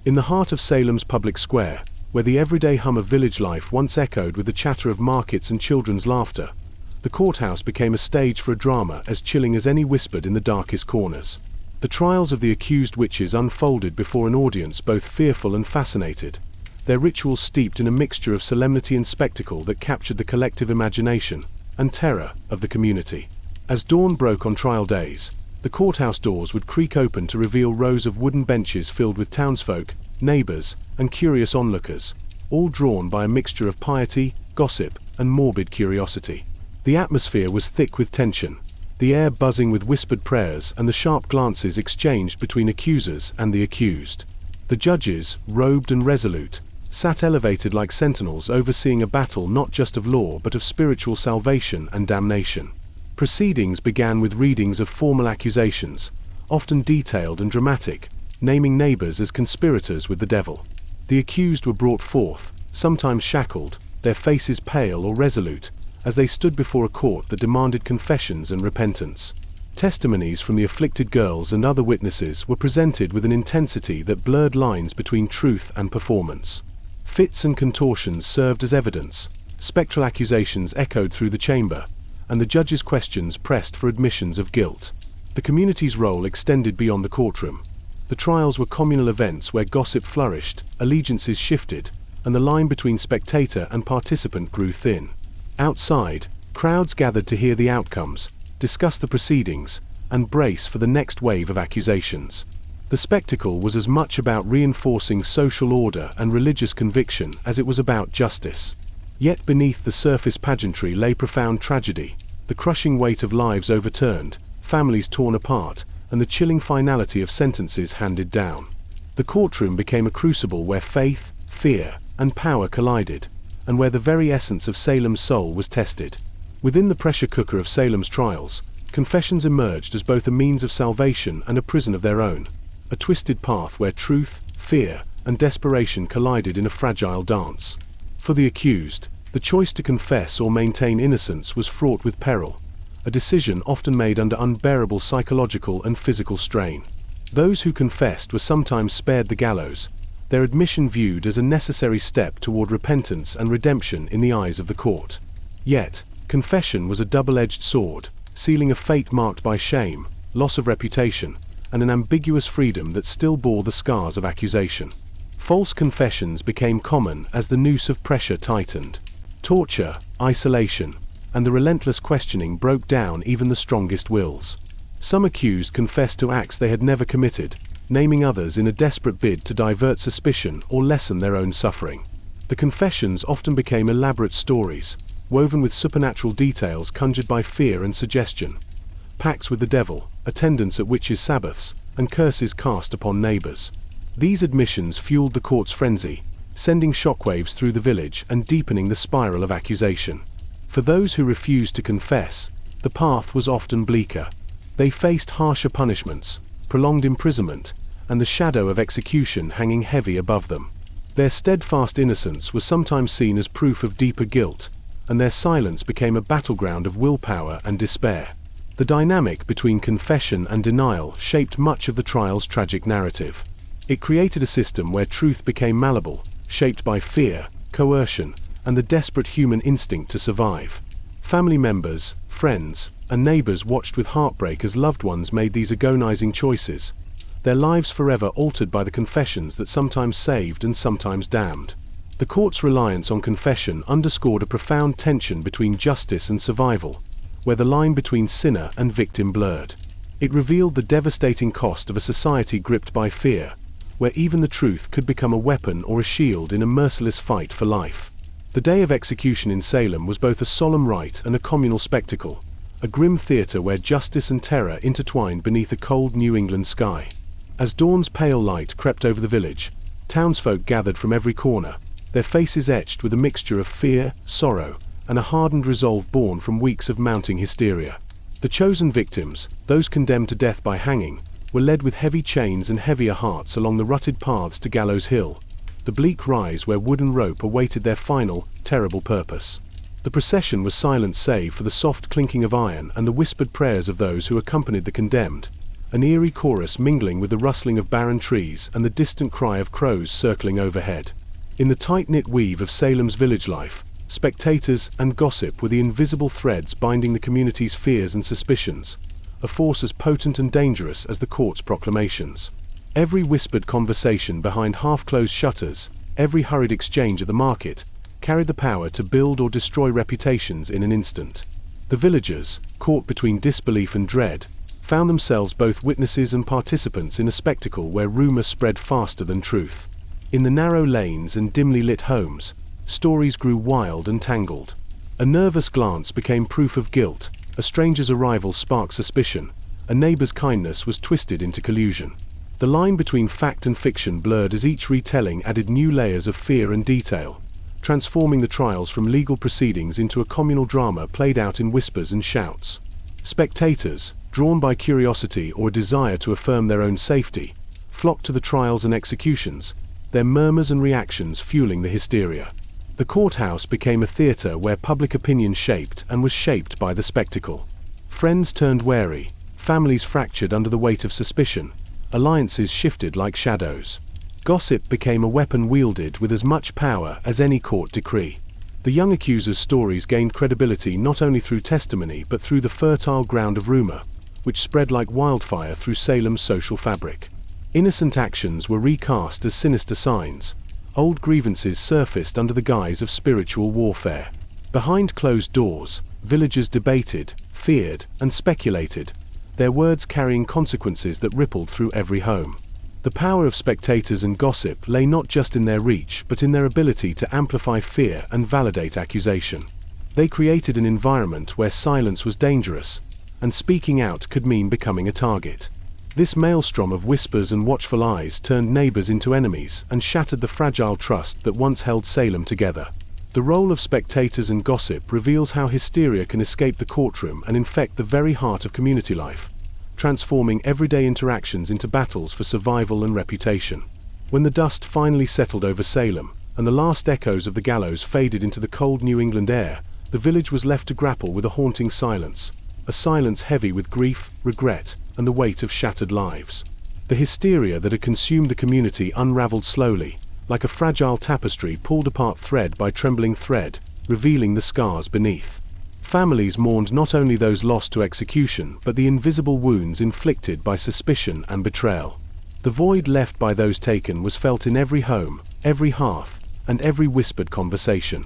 Speaker 1: In the heart of Salem's public square, where the everyday hum of village life once echoed with the chatter of markets and children's laughter, the courthouse became a stage for a drama as chilling as any whispered in the darkest corners. The trials of the accused witches unfolded before an audience both fearful and fascinated, their rituals steeped in a mixture of solemnity and spectacle that captured the collective imagination and terror of the community. As dawn broke on trial days, the courthouse doors would creak open to reveal rows of wooden benches filled with townsfolk, neighbors, and curious onlookers, all drawn by a mixture of piety, gossip, and morbid curiosity. The atmosphere was thick with tension, the air buzzing with whispered prayers and the sharp glances exchanged between accusers and the accused. The judges, robed and resolute, sat elevated like sentinels overseeing a battle not just of law but of spiritual salvation and damnation. Proceedings began with readings of formal accusations, often detailed and dramatic, naming neighbors as conspirators with the devil. The accused were brought forth, sometimes shackled, their faces pale or resolute, as they stood before a court that demanded confessions and repentance. Testimonies from the afflicted girls and other witnesses were presented with an intensity that blurred lines between truth and performance. Fits and contortions served as evidence, spectral accusations echoed through the chamber, and the judge's questions pressed for admissions of guilt. The community's role extended beyond the courtroom. The trials were communal events where gossip flourished, allegiances shifted, and the line between spectator and participant grew thin. Outside, crowds gathered to hear the outcomes, discuss the proceedings, and brace for the next wave of accusations. The spectacle was as much about reinforcing social order and religious conviction as it was about justice. Yet beneath the surface pageantry lay profound tragedy, the crushing weight of lives overturned, families torn apart, and the chilling finality of sentences handed down. The courtroom became a crucible where faith, fear, and power collided, and where the very essence of Salem's soul was tested. Within the pressure cooker of Salem's trials, confessions emerged as both a means of salvation and a prison of their own, a twisted path where truth, fear, and desperation collided in a fragile dance. For the accused, the choice to confess or maintain innocence was fraught with peril, a decision often made under unbearable psychological and physical strain. Those who confessed were sometimes spared the gallows, their admission viewed as a necessary step toward repentance and redemption in the eyes of the court. Yet, confession was a double-edged sword, sealing a fate marked by shame, loss of reputation, and an ambiguous freedom that still bore the scars of accusation. False confessions became common as the noose of pressure tightened. Torture, isolation, and the relentless questioning broke down even the strongest wills. Some accused confessed to acts they had never committed, naming others in a desperate bid to divert suspicion or lessen their own suffering. The confessions often became elaborate stories, woven with supernatural details conjured by fear and suggestion. Pacts with the devil, attendance at witches' sabbaths, and curses cast upon neighbors. These admissions fueled the court's frenzy, sending shockwaves through the village and deepening the spiral of accusation. For those who refused to confess, the path was often bleaker. They faced harsher punishments, prolonged imprisonment, and the shadow of execution hanging heavy above them. Their steadfast innocence was sometimes seen as proof of deeper guilt, and their silence became a battleground of willpower and despair. The dynamic between confession and denial shaped much of the trial's tragic narrative. It created a system where truth became malleable, shaped by fear, coercion, and the desperate human instinct to survive. Family members, friends, and neighbors watched with heartbreak as loved ones made these agonizing choices, their lives forever altered by the confessions that sometimes saved and sometimes damned. The court's reliance on confession underscored a profound tension between justice and survival, where the line between sinner and victim blurred. It revealed the devastating cost of a society gripped by fear, where even the truth could become a weapon or a shield in a merciless fight for life. The day of execution in Salem was both a solemn rite and a communal spectacle, a grim theater where justice and terror intertwined beneath a cold New England sky. As dawn's pale light crept over the village, townsfolk gathered from every corner, their faces etched with a mixture of fear, sorrow, and a hardened resolve born from weeks of mounting hysteria. The chosen victims, those condemned to death by hanging, were led with heavy chains and heavier hearts along the rutted paths to Gallows Hill, the bleak rise where wood and rope awaited their final, terrible purpose. The procession was silent save for the soft clinking of iron and the whispered prayers of those who accompanied the condemned, an eerie chorus mingling with the rustling of barren trees and the distant cry of crows circling overhead. In the tight-knit weave of Salem's village life, spectators and gossip were the invisible threads binding the community's fears and suspicions, a force as potent and dangerous as the court's proclamations. Every whispered conversation behind half-closed shutters, every hurried exchange at the market, carried the power to build or destroy reputations in an instant. The villagers, caught between disbelief and dread, found themselves both witnesses and participants in a spectacle where rumor spread faster than truth. In the narrow lanes and dimly lit homes, stories grew wild and tangled. A nervous glance became proof of guilt, a stranger's arrival sparked suspicion, a neighbor's kindness was twisted into collusion. The line between fact and fiction blurred as each retelling added new layers of fear and detail, transforming the trials from legal proceedings into a communal drama played out in whispers and shouts. Spectators, drawn by curiosity or a desire to affirm their own safety, flocked to the trials and executions, their murmurs and reactions fueling the hysteria. The courthouse became a theater where public opinion shaped and was shaped by the spectacle. Friends turned wary, families fractured under the weight of suspicion, alliances shifted like shadows. Gossip became a weapon wielded with as much power as any court decree. The young accuser's stories gained credibility not only through testimony but through the fertile ground of rumor, which spread like wildfire through Salem's social fabric. Innocent actions were recast as sinister signs. Old grievances surfaced under the guise of spiritual warfare. Behind closed doors, villagers debated, feared, and speculated, their words carrying consequences that rippled through every home. The power of spectators and gossip lay not just in their reach but in their ability to amplify fear and validate accusation. They created an environment where silence was dangerous, and speaking out could mean becoming a target. This maelstrom of whispers and watchful eyes turned neighbors into enemies and shattered the fragile trust that once held Salem together. The role of spectators and gossip reveals how hysteria can escape the courtroom and infect the very heart of community life, transforming everyday interactions into battles for survival and reputation. When the dust finally settled over Salem, and the last echoes of the gallows faded into the cold New England air, the village was left to grapple with a haunting silence, a silence heavy with grief, regret, and the weight of shattered lives. The hysteria that had consumed the community unraveled slowly, like a fragile tapestry pulled apart thread by trembling thread, revealing the scars beneath. Families mourned not only those lost to execution but the invisible wounds inflicted by suspicion and betrayal. The void left by those taken was felt in every home, every hearth, and every whispered conversation.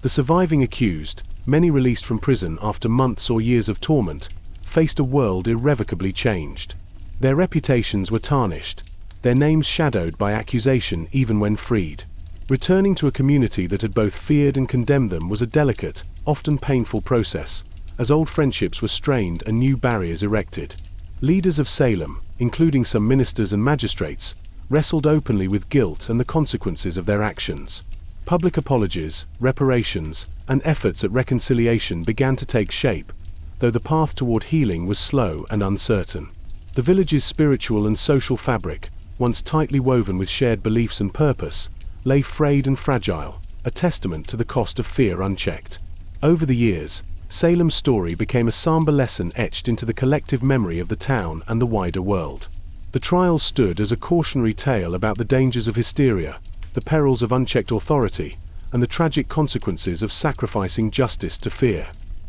Speaker 1: The surviving accused, many released from prison after months or years of torment, faced a world irrevocably changed. Their reputations were tarnished, their names shadowed by accusation even when freed. Returning to a community that had both feared and condemned them was a delicate, often painful process, as old friendships were strained and new barriers erected. Leaders of Salem, including some ministers and magistrates, wrestled openly with guilt and the consequences of their actions. Public apologies, reparations, and efforts at reconciliation began to take shape, though the path toward healing was slow and uncertain. The village's spiritual and social fabric, once tightly woven with shared beliefs and purpose, lay frayed and fragile, a testament to the cost of fear unchecked. Over the years, Salem's story became a somber lesson etched into the collective memory of the town and the wider world. The trials stood as a cautionary tale about the dangers of hysteria, the perils of unchecked authority, and the tragic consequences of sacrificing justice to fear.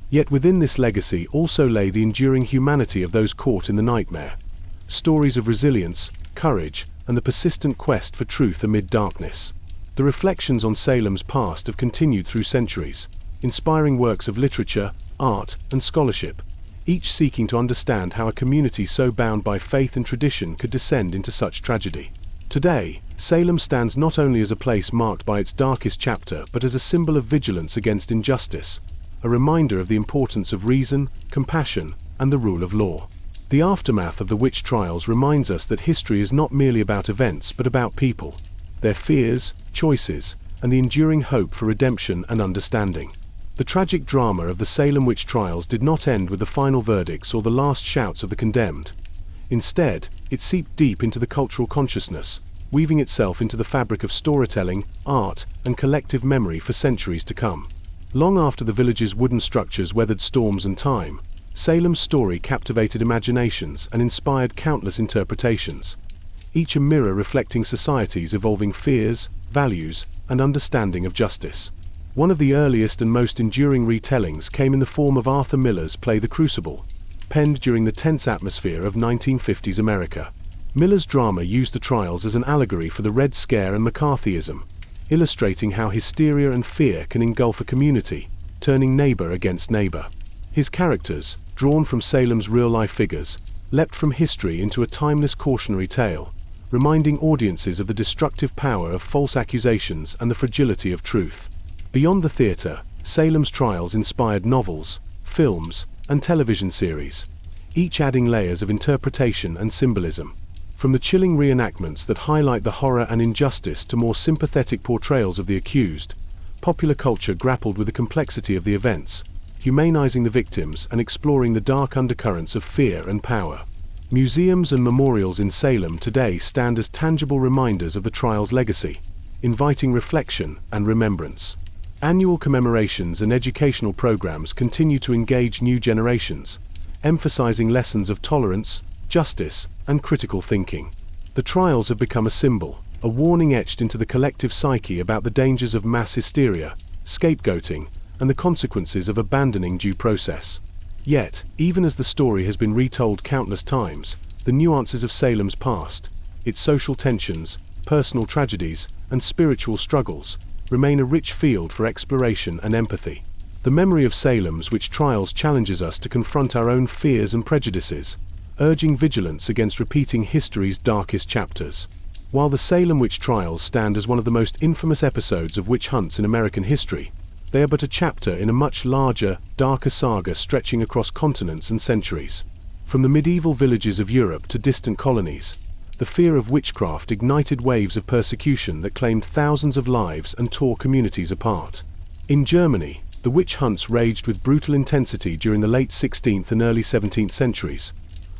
Speaker 1: Yet within this legacy also lay the enduring humanity of those caught in the nightmare. Stories of resilience, courage, and the persistent quest for truth amid darkness. The reflections on Salem's past have continued through centuries, inspiring works of literature, art, and scholarship, each seeking to understand how a community so bound by faith and tradition could descend into such tragedy. Today, Salem stands not only as a place marked by its darkest chapter but as a symbol of vigilance against injustice, a reminder of the importance of reason, compassion, and the rule of law. The aftermath of the witch trials reminds us that history is not merely about events but about people, their fears, choices, and the enduring hope for redemption and understanding. The tragic drama of the Salem Witch Trials did not end with the final verdicts or the last shouts of the condemned. Instead, it seeped deep into the cultural consciousness, weaving itself into the fabric of storytelling, art, and collective memory for centuries to come. Long after the village's wooden structures weathered storms and time, Salem's story captivated imaginations and inspired countless interpretations, each a mirror reflecting society's evolving fears, values, and understanding of justice. One of the earliest and most enduring retellings came in the form of Arthur Miller's play The Crucible, penned during the tense atmosphere of 1950s America. Miller's drama used the trials as an allegory for the Red Scare and McCarthyism, illustrating how hysteria and fear can engulf a community, turning neighbor against neighbor. His characters, drawn from Salem's real-life figures, leapt from history into a timeless cautionary tale, reminding audiences of the destructive power of false accusations and the fragility of truth. Beyond the theater, Salem's trials inspired novels, films, and television series, each adding layers of interpretation and symbolism. From the chilling reenactments that highlight the horror and injustice to more sympathetic portrayals of the accused, popular culture grappled with the complexity of the events, humanizing the victims and exploring the dark undercurrents of fear and power. Museums and memorials in Salem today stand as tangible reminders of the trial's legacy, inviting reflection and remembrance. Annual commemorations and educational programs continue to engage new generations, emphasizing lessons of tolerance, justice, and critical thinking. The trials have become a symbol, a warning etched into the collective psyche about the dangers of mass hysteria, scapegoating, and the consequences of abandoning due process. Yet, even as the story has been retold countless times, the nuances of Salem's past, its social tensions, personal tragedies, and spiritual struggles, remain a rich field for exploration and empathy. The memory of Salem's Witch Trials challenges us to confront our own fears and prejudices, urging vigilance against repeating history's darkest chapters. While the Salem Witch Trials stand as one of the most infamous episodes of witch hunts in American history, they are but a chapter in a much larger, darker saga stretching across continents and centuries. From the medieval villages of Europe to distant colonies, the fear of witchcraft ignited waves of persecution that claimed thousands of lives and tore communities apart. In Germany, the witch hunts raged with brutal intensity during the late 16th and early 17th centuries,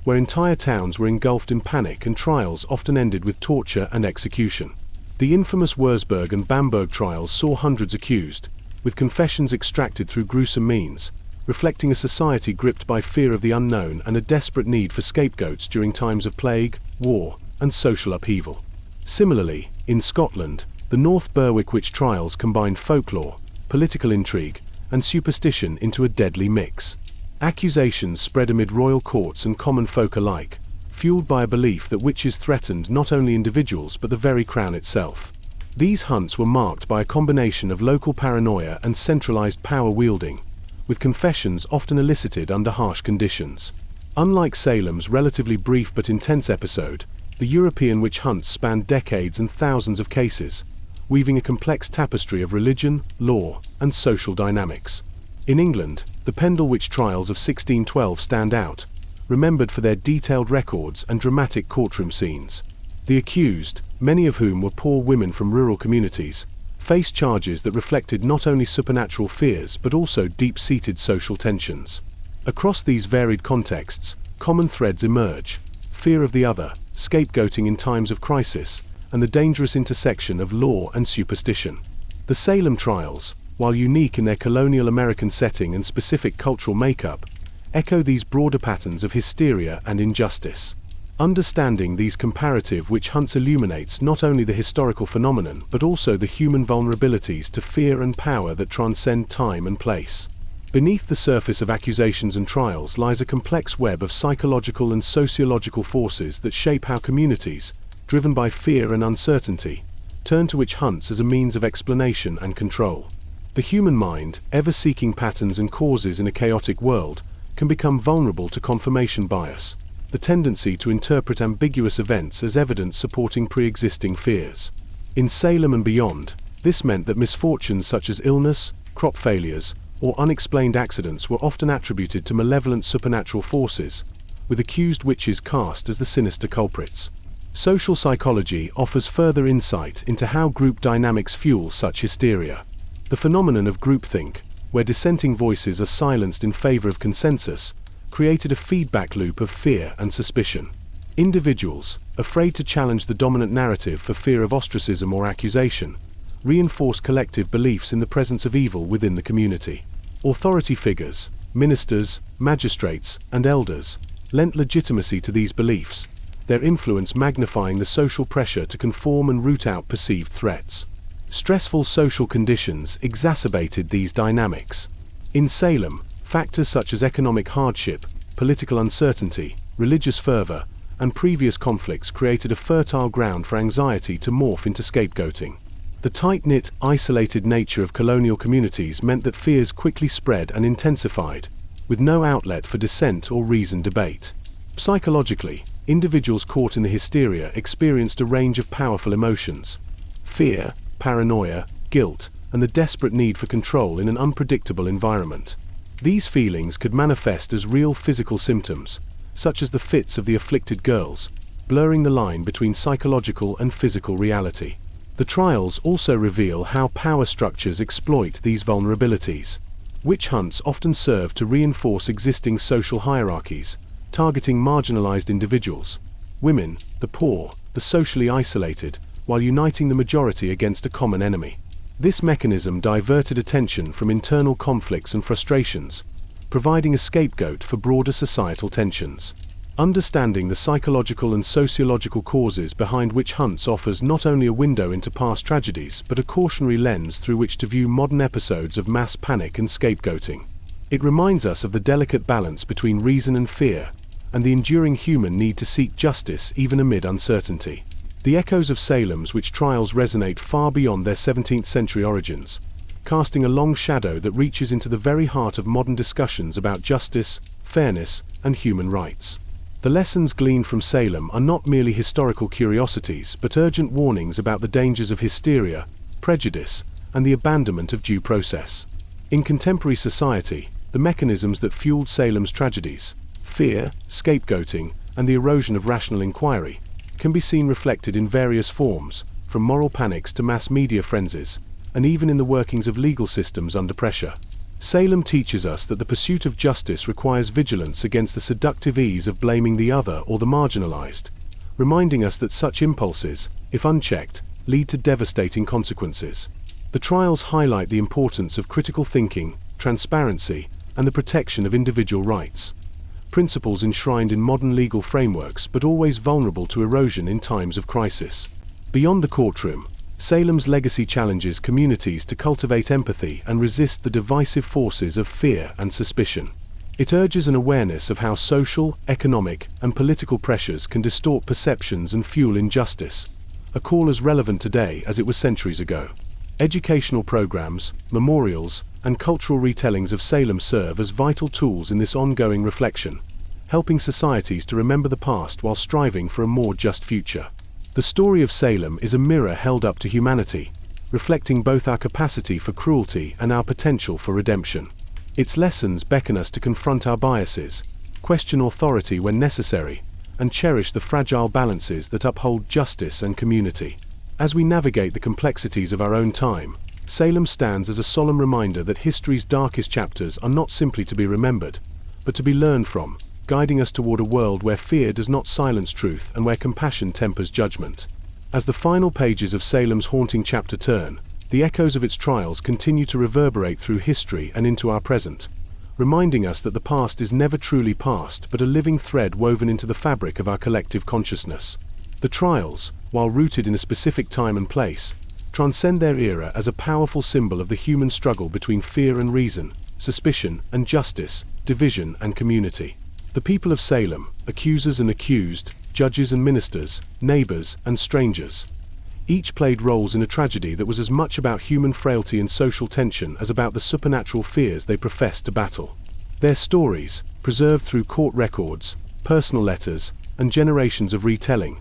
Speaker 1: where entire towns were engulfed in panic and trials often ended with torture and execution. The infamous Würzburg and Bamberg trials saw hundreds accused, with confessions extracted through gruesome means, reflecting a society gripped by fear of the unknown and a desperate need for scapegoats during times of plague, war, and social upheaval. Similarly, in Scotland, the North Berwick witch trials combined folklore, political intrigue, and superstition into a deadly mix. Accusations spread amid royal courts and common folk alike, fueled by a belief that witches threatened not only individuals but the very crown itself. These hunts were marked by a combination of local paranoia and centralized power wielding, with confessions often elicited under harsh conditions. Unlike Salem's relatively brief but intense episode, the European witch hunts spanned decades and thousands of cases, weaving a complex tapestry of religion, law, and social dynamics. In England, the Pendle witch trials of 1612 stand out, remembered for their detailed records and dramatic courtroom scenes. The accused, many of whom were poor women from rural communities, faced charges that reflected not only supernatural fears but also deep-seated social tensions. Across these varied contexts, common threads emerge: fear of the other, scapegoating in times of crisis, and the dangerous intersection of law and superstition. The Salem trials, while unique in their colonial American setting and specific cultural makeup, echo these broader patterns of hysteria and injustice. Understanding these comparative witch hunts illuminates not only the historical phenomenon but also the human vulnerabilities to fear and power that transcend time and place. Beneath the surface of accusations and trials lies a complex web of psychological and sociological forces that shape how communities, driven by fear and uncertainty, turn to witch hunts as a means of explanation and control. The human mind, ever seeking patterns and causes in a chaotic world, can become vulnerable to confirmation bias, the tendency to interpret ambiguous events as evidence supporting pre-existing fears. In Salem and beyond, this meant that misfortunes such as illness, crop failures, or unexplained accidents were often attributed to malevolent supernatural forces, with accused witches cast as the sinister culprits. Social psychology offers further insight into how group dynamics fuel such hysteria. The phenomenon of groupthink, where dissenting voices are silenced in favor of consensus, created a feedback loop of fear and suspicion. Individuals, afraid to challenge the dominant narrative for fear of ostracism or accusation, reinforced collective beliefs in the presence of evil within the community. Authority figures, ministers, magistrates, and elders, lent legitimacy to these beliefs, their influence magnifying the social pressure to conform and root out perceived threats. Stressful social conditions exacerbated these dynamics. In Salem, factors such as economic hardship, political uncertainty, religious fervor, and previous conflicts created a fertile ground for anxiety to morph into scapegoating. The tight-knit, isolated nature of colonial communities meant that fears quickly spread and intensified, with no outlet for dissent or reasoned debate. Psychologically, individuals caught in the hysteria experienced a range of powerful emotions: fear, paranoia, guilt, and the desperate need for control in an unpredictable environment. These feelings could manifest as real physical symptoms, such as the fits of the afflicted girls, blurring the line between psychological and physical reality. The trials also reveal how power structures exploit these vulnerabilities. Witch hunts often serve to reinforce existing social hierarchies, targeting marginalized individuals, women, the poor, the socially isolated, while uniting the majority against a common enemy. This mechanism diverted attention from internal conflicts and frustrations, providing a scapegoat for broader societal tensions. Understanding the psychological and sociological causes behind witch hunts offers not only a window into past tragedies but a cautionary lens through which to view modern episodes of mass panic and scapegoating. It reminds us of the delicate balance between reason and fear, and the enduring human need to seek justice even amid uncertainty. The echoes of Salem's witch trials resonate far beyond their 17th century origins, casting a long shadow that reaches into the very heart of modern discussions about justice, fairness, and human rights. The lessons gleaned from Salem are not merely historical curiosities but urgent warnings about the dangers of hysteria, prejudice, and the abandonment of due process. In contemporary society, the mechanisms that fueled Salem's tragedies, fear, scapegoating, and the erosion of rational inquiry, can be seen reflected in various forms, from moral panics to mass media frenzies, and even in the workings of legal systems under pressure. Salem teaches us that the pursuit of justice requires vigilance against the seductive ease of blaming the other or the marginalized, reminding us that such impulses, if unchecked, lead to devastating consequences. The trials highlight the importance of critical thinking, transparency, and the protection of individual rights, principles enshrined in modern legal frameworks but always vulnerable to erosion in times of crisis. Beyond the courtroom, Salem's legacy challenges communities to cultivate empathy and resist the divisive forces of fear and suspicion. It urges an awareness of how social, economic, and political pressures can distort perceptions and fuel injustice, a call as relevant today as it was centuries ago. Educational programs, memorials, and cultural retellings of Salem serve as vital tools in this ongoing reflection, helping societies to remember the past while striving for a more just future. The story of Salem is a mirror held up to humanity, reflecting both our capacity for cruelty and our potential for redemption. Its lessons beckon us to confront our biases, question authority when necessary, and cherish the fragile balances that uphold justice and community. As we navigate the complexities of our own time, Salem stands as a solemn reminder that history's darkest chapters are not simply to be remembered, but to be learned from, guiding us toward a world where fear does not silence truth and where compassion tempers judgment. As the final pages of Salem's haunting chapter turn, the echoes of its trials continue to reverberate through history and into our present, reminding us that the past is never truly past but a living thread woven into the fabric of our collective consciousness. The trials, while rooted in a specific time and place, transcend their era as a powerful symbol of the human struggle between fear and reason, suspicion and justice, division and community. The people of Salem, accusers and accused, judges and ministers, neighbors and strangers, each played roles in a tragedy that was as much about human frailty and social tension as about the supernatural fears they professed to battle. Their stories, preserved through court records, personal letters, and generations of retelling,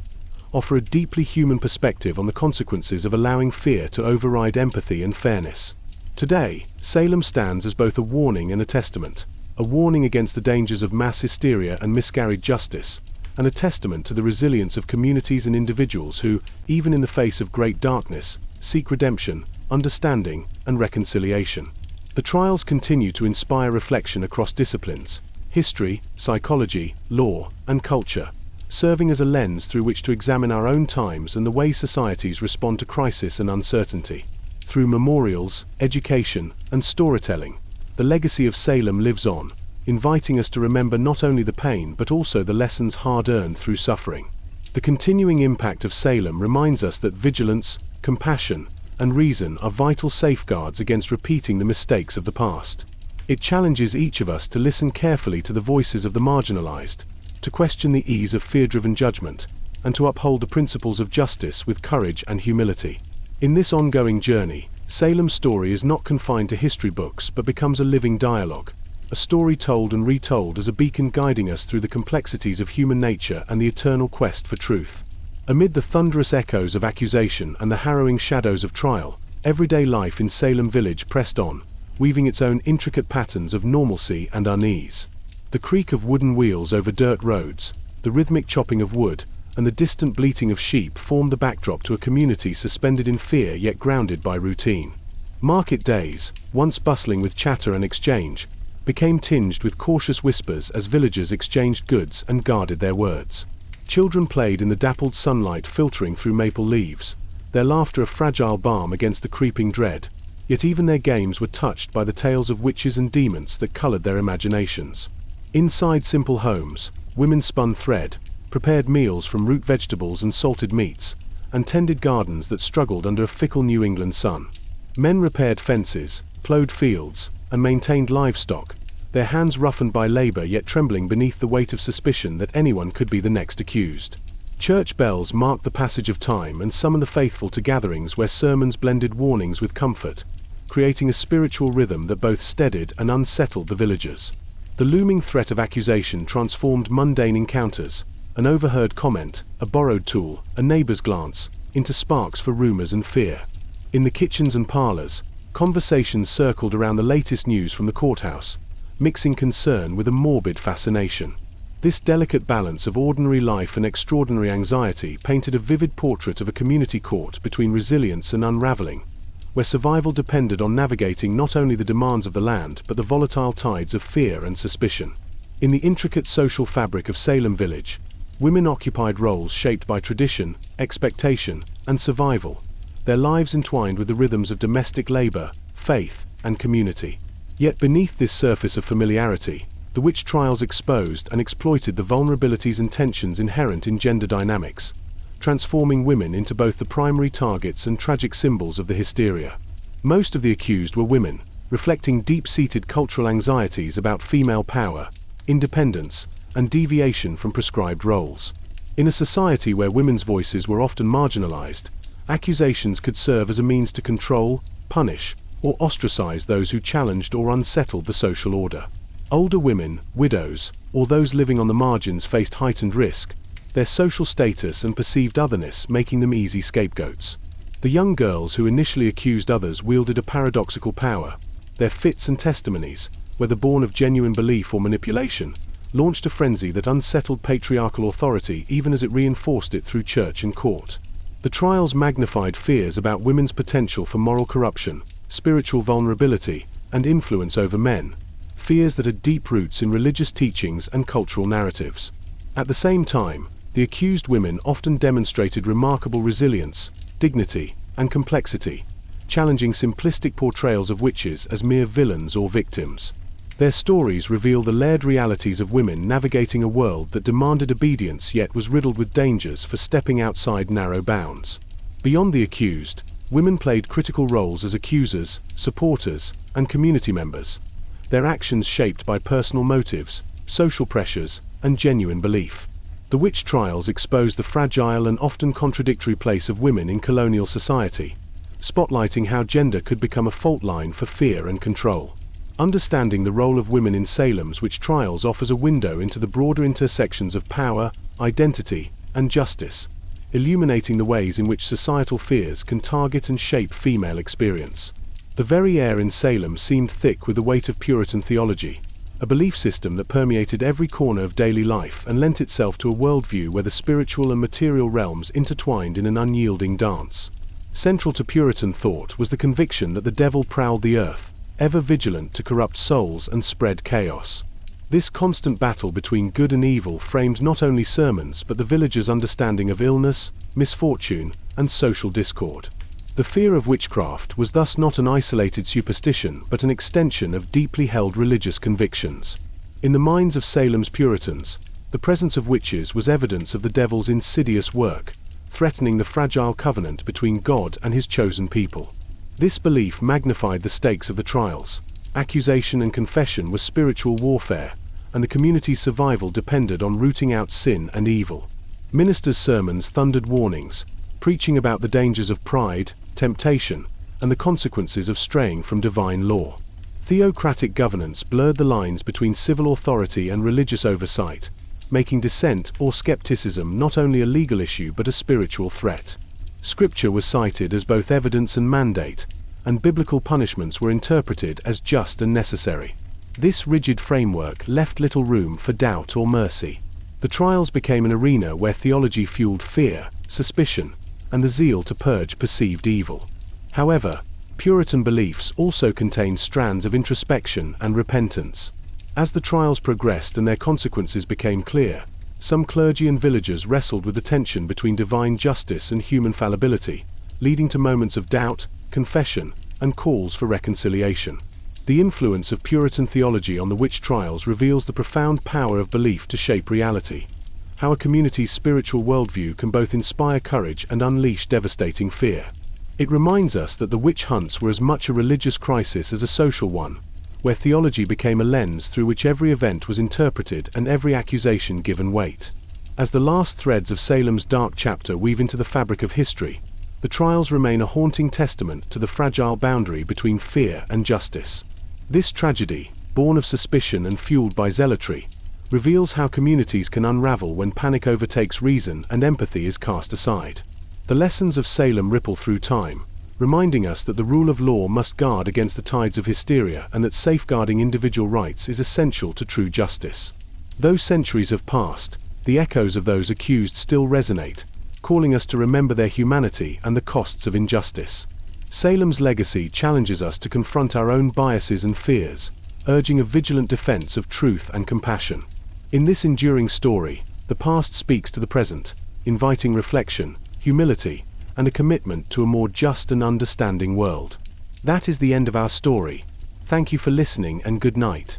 Speaker 1: offer a deeply human perspective on the consequences of allowing fear to override empathy and fairness. Today, Salem stands as both a warning and a testament. A warning against the dangers of mass hysteria and miscarried justice, and a testament to the resilience of communities and individuals who, even in the face of great darkness, seek redemption, understanding, and reconciliation. The trials continue to inspire reflection across disciplines, history, psychology, law, and culture, serving as a lens through which to examine our own times and the way societies respond to crisis and uncertainty. Through memorials, education, and storytelling, the legacy of Salem lives on, inviting us to remember not only the pain but also the lessons hard-earned through suffering. The continuing impact of Salem reminds us that vigilance, compassion, and reason are vital safeguards against repeating the mistakes of the past. It challenges each of us to listen carefully to the voices of the marginalized, to question the ease of fear-driven judgment, and to uphold the principles of justice with courage and humility. In this ongoing journey, Salem's story is not confined to history books but becomes a living dialogue, a story told and retold as a beacon guiding us through the complexities of human nature and the eternal quest for truth. Amid the thunderous echoes of accusation and the harrowing shadows of trial, everyday life in Salem village pressed on, weaving its own intricate patterns of normalcy and unease. The creak of wooden wheels over dirt roads, the rhythmic chopping of wood, and the distant bleating of sheep formed the backdrop to a community suspended in fear yet grounded by routine. Market days, once bustling with chatter and exchange, became tinged with cautious whispers as villagers exchanged goods and guarded their words. Children played in the dappled sunlight filtering through maple leaves, their laughter a fragile balm against the creeping dread, yet even their games were touched by the tales of witches and demons that colored their imaginations. Inside simple homes, women spun thread, prepared meals from root vegetables and salted meats, and tended gardens that struggled under a fickle New England sun. Men repaired fences, plowed fields, and maintained livestock, their hands roughened by labor yet trembling beneath the weight of suspicion that anyone could be the next accused. Church bells marked the passage of time and summoned the faithful to gatherings where sermons blended warnings with comfort, creating a spiritual rhythm that both steadied and unsettled the villagers. The looming threat of accusation transformed mundane encounters, an overheard comment, a borrowed tool, a neighbor's glance, into sparks for rumors and fear. In the kitchens and parlors, conversations circled around the latest news from the courthouse, mixing concern with a morbid fascination. This delicate balance of ordinary life and extraordinary anxiety painted a vivid portrait of a community caught between resilience and unraveling, where survival depended on navigating not only the demands of the land but the volatile tides of fear and suspicion. In the intricate social fabric of Salem Village, women occupied roles shaped by tradition, expectation, and survival, their lives entwined with the rhythms of domestic labor, faith, and community. Yet beneath this surface of familiarity, the witch trials exposed and exploited the vulnerabilities and tensions inherent in gender dynamics, transforming women into both the primary targets and tragic symbols of the hysteria. Most of the accused were women, reflecting deep-seated cultural anxieties about female power, independence, and deviation from prescribed roles. In a society where women's voices were often marginalized, accusations could serve as a means to control, punish, or ostracize those who challenged or unsettled the social order. Older women, widows, or those living on the margins faced heightened risk, their social status and perceived otherness making them easy scapegoats. The young girls who initially accused others wielded a paradoxical power. Their fits and testimonies, whether born of genuine belief or manipulation, launched a frenzy that unsettled patriarchal authority even as it reinforced it through church and court. The trials magnified fears about women's potential for moral corruption, spiritual vulnerability, and influence over men, fears that had deep roots in religious teachings and cultural narratives. At the same time, the accused women often demonstrated remarkable resilience, dignity, and complexity, challenging simplistic portrayals of witches as mere villains or victims. Their stories reveal the layered realities of women navigating a world that demanded obedience yet was riddled with dangers for stepping outside narrow bounds. Beyond the accused, women played critical roles as accusers, supporters, and community members, their actions shaped by personal motives, social pressures, and genuine belief. The witch trials exposed the fragile and often contradictory place of women in colonial society, spotlighting how gender could become a fault line for fear and control. Understanding the role of women in Salem's witch trials offers a window into the broader intersections of power, identity, and justice, illuminating the ways in which societal fears can target and shape female experience. The very air in Salem seemed thick with the weight of Puritan theology, a belief system that permeated every corner of daily life and lent itself to a worldview where the spiritual and material realms intertwined in an unyielding dance. Central to Puritan thought was the conviction that the devil prowled the earth, ever vigilant to corrupt souls and spread chaos. This constant battle between good and evil framed not only sermons but the villagers' understanding of illness, misfortune, and social discord. The fear of witchcraft was thus not an isolated superstition but an extension of deeply held religious convictions. In the minds of Salem's Puritans, the presence of witches was evidence of the devil's insidious work, threatening the fragile covenant between God and his chosen people. This belief magnified the stakes of the trials. Accusation and confession were spiritual warfare, and the community's survival depended on rooting out sin and evil. Ministers' sermons thundered warnings, preaching about the dangers of pride, temptation, and the consequences of straying from divine law. Theocratic governance blurred the lines between civil authority and religious oversight, making dissent or skepticism not only a legal issue but a spiritual threat. Scripture was cited as both evidence and mandate, and biblical punishments were interpreted as just and necessary. This rigid framework left little room for doubt or mercy. The The trials became an arena where theology fueled fear, suspicion, and the zeal to purge perceived evil. However, Puritan beliefs also contained strands of introspection and repentance. As the trials progressed and their consequences became clear, some clergy and villagers wrestled with the tension between divine justice and human fallibility, leading to moments of doubt, confession, and calls for reconciliation. The influence of Puritan theology on the witch trials reveals the profound power of belief to shape reality, how a community's spiritual worldview can both inspire courage and unleash devastating fear. It reminds us that the witch hunts were as much a religious crisis as a social one, where theology became a lens through which every event was interpreted and every accusation given weight. As the last threads of Salem's dark chapter weave into the fabric of history, the trials remain a haunting testament to the fragile boundary between fear and justice. This tragedy, born of suspicion and fueled by zealotry, reveals how communities can unravel when panic overtakes reason and empathy is cast aside. The lessons of Salem ripple through time, reminding us that the rule of law must guard against the tides of hysteria and that safeguarding individual rights is essential to true justice. Though centuries have passed, the echoes of those accused still resonate, calling us to remember their humanity and the costs of injustice. Salem's legacy challenges us to confront our own biases and fears, urging a vigilant defense of truth and compassion. In this enduring story, the past speaks to the present, inviting reflection, humility, and a commitment to a more just and understanding world. That is the end of our story. Thank you for listening and good night.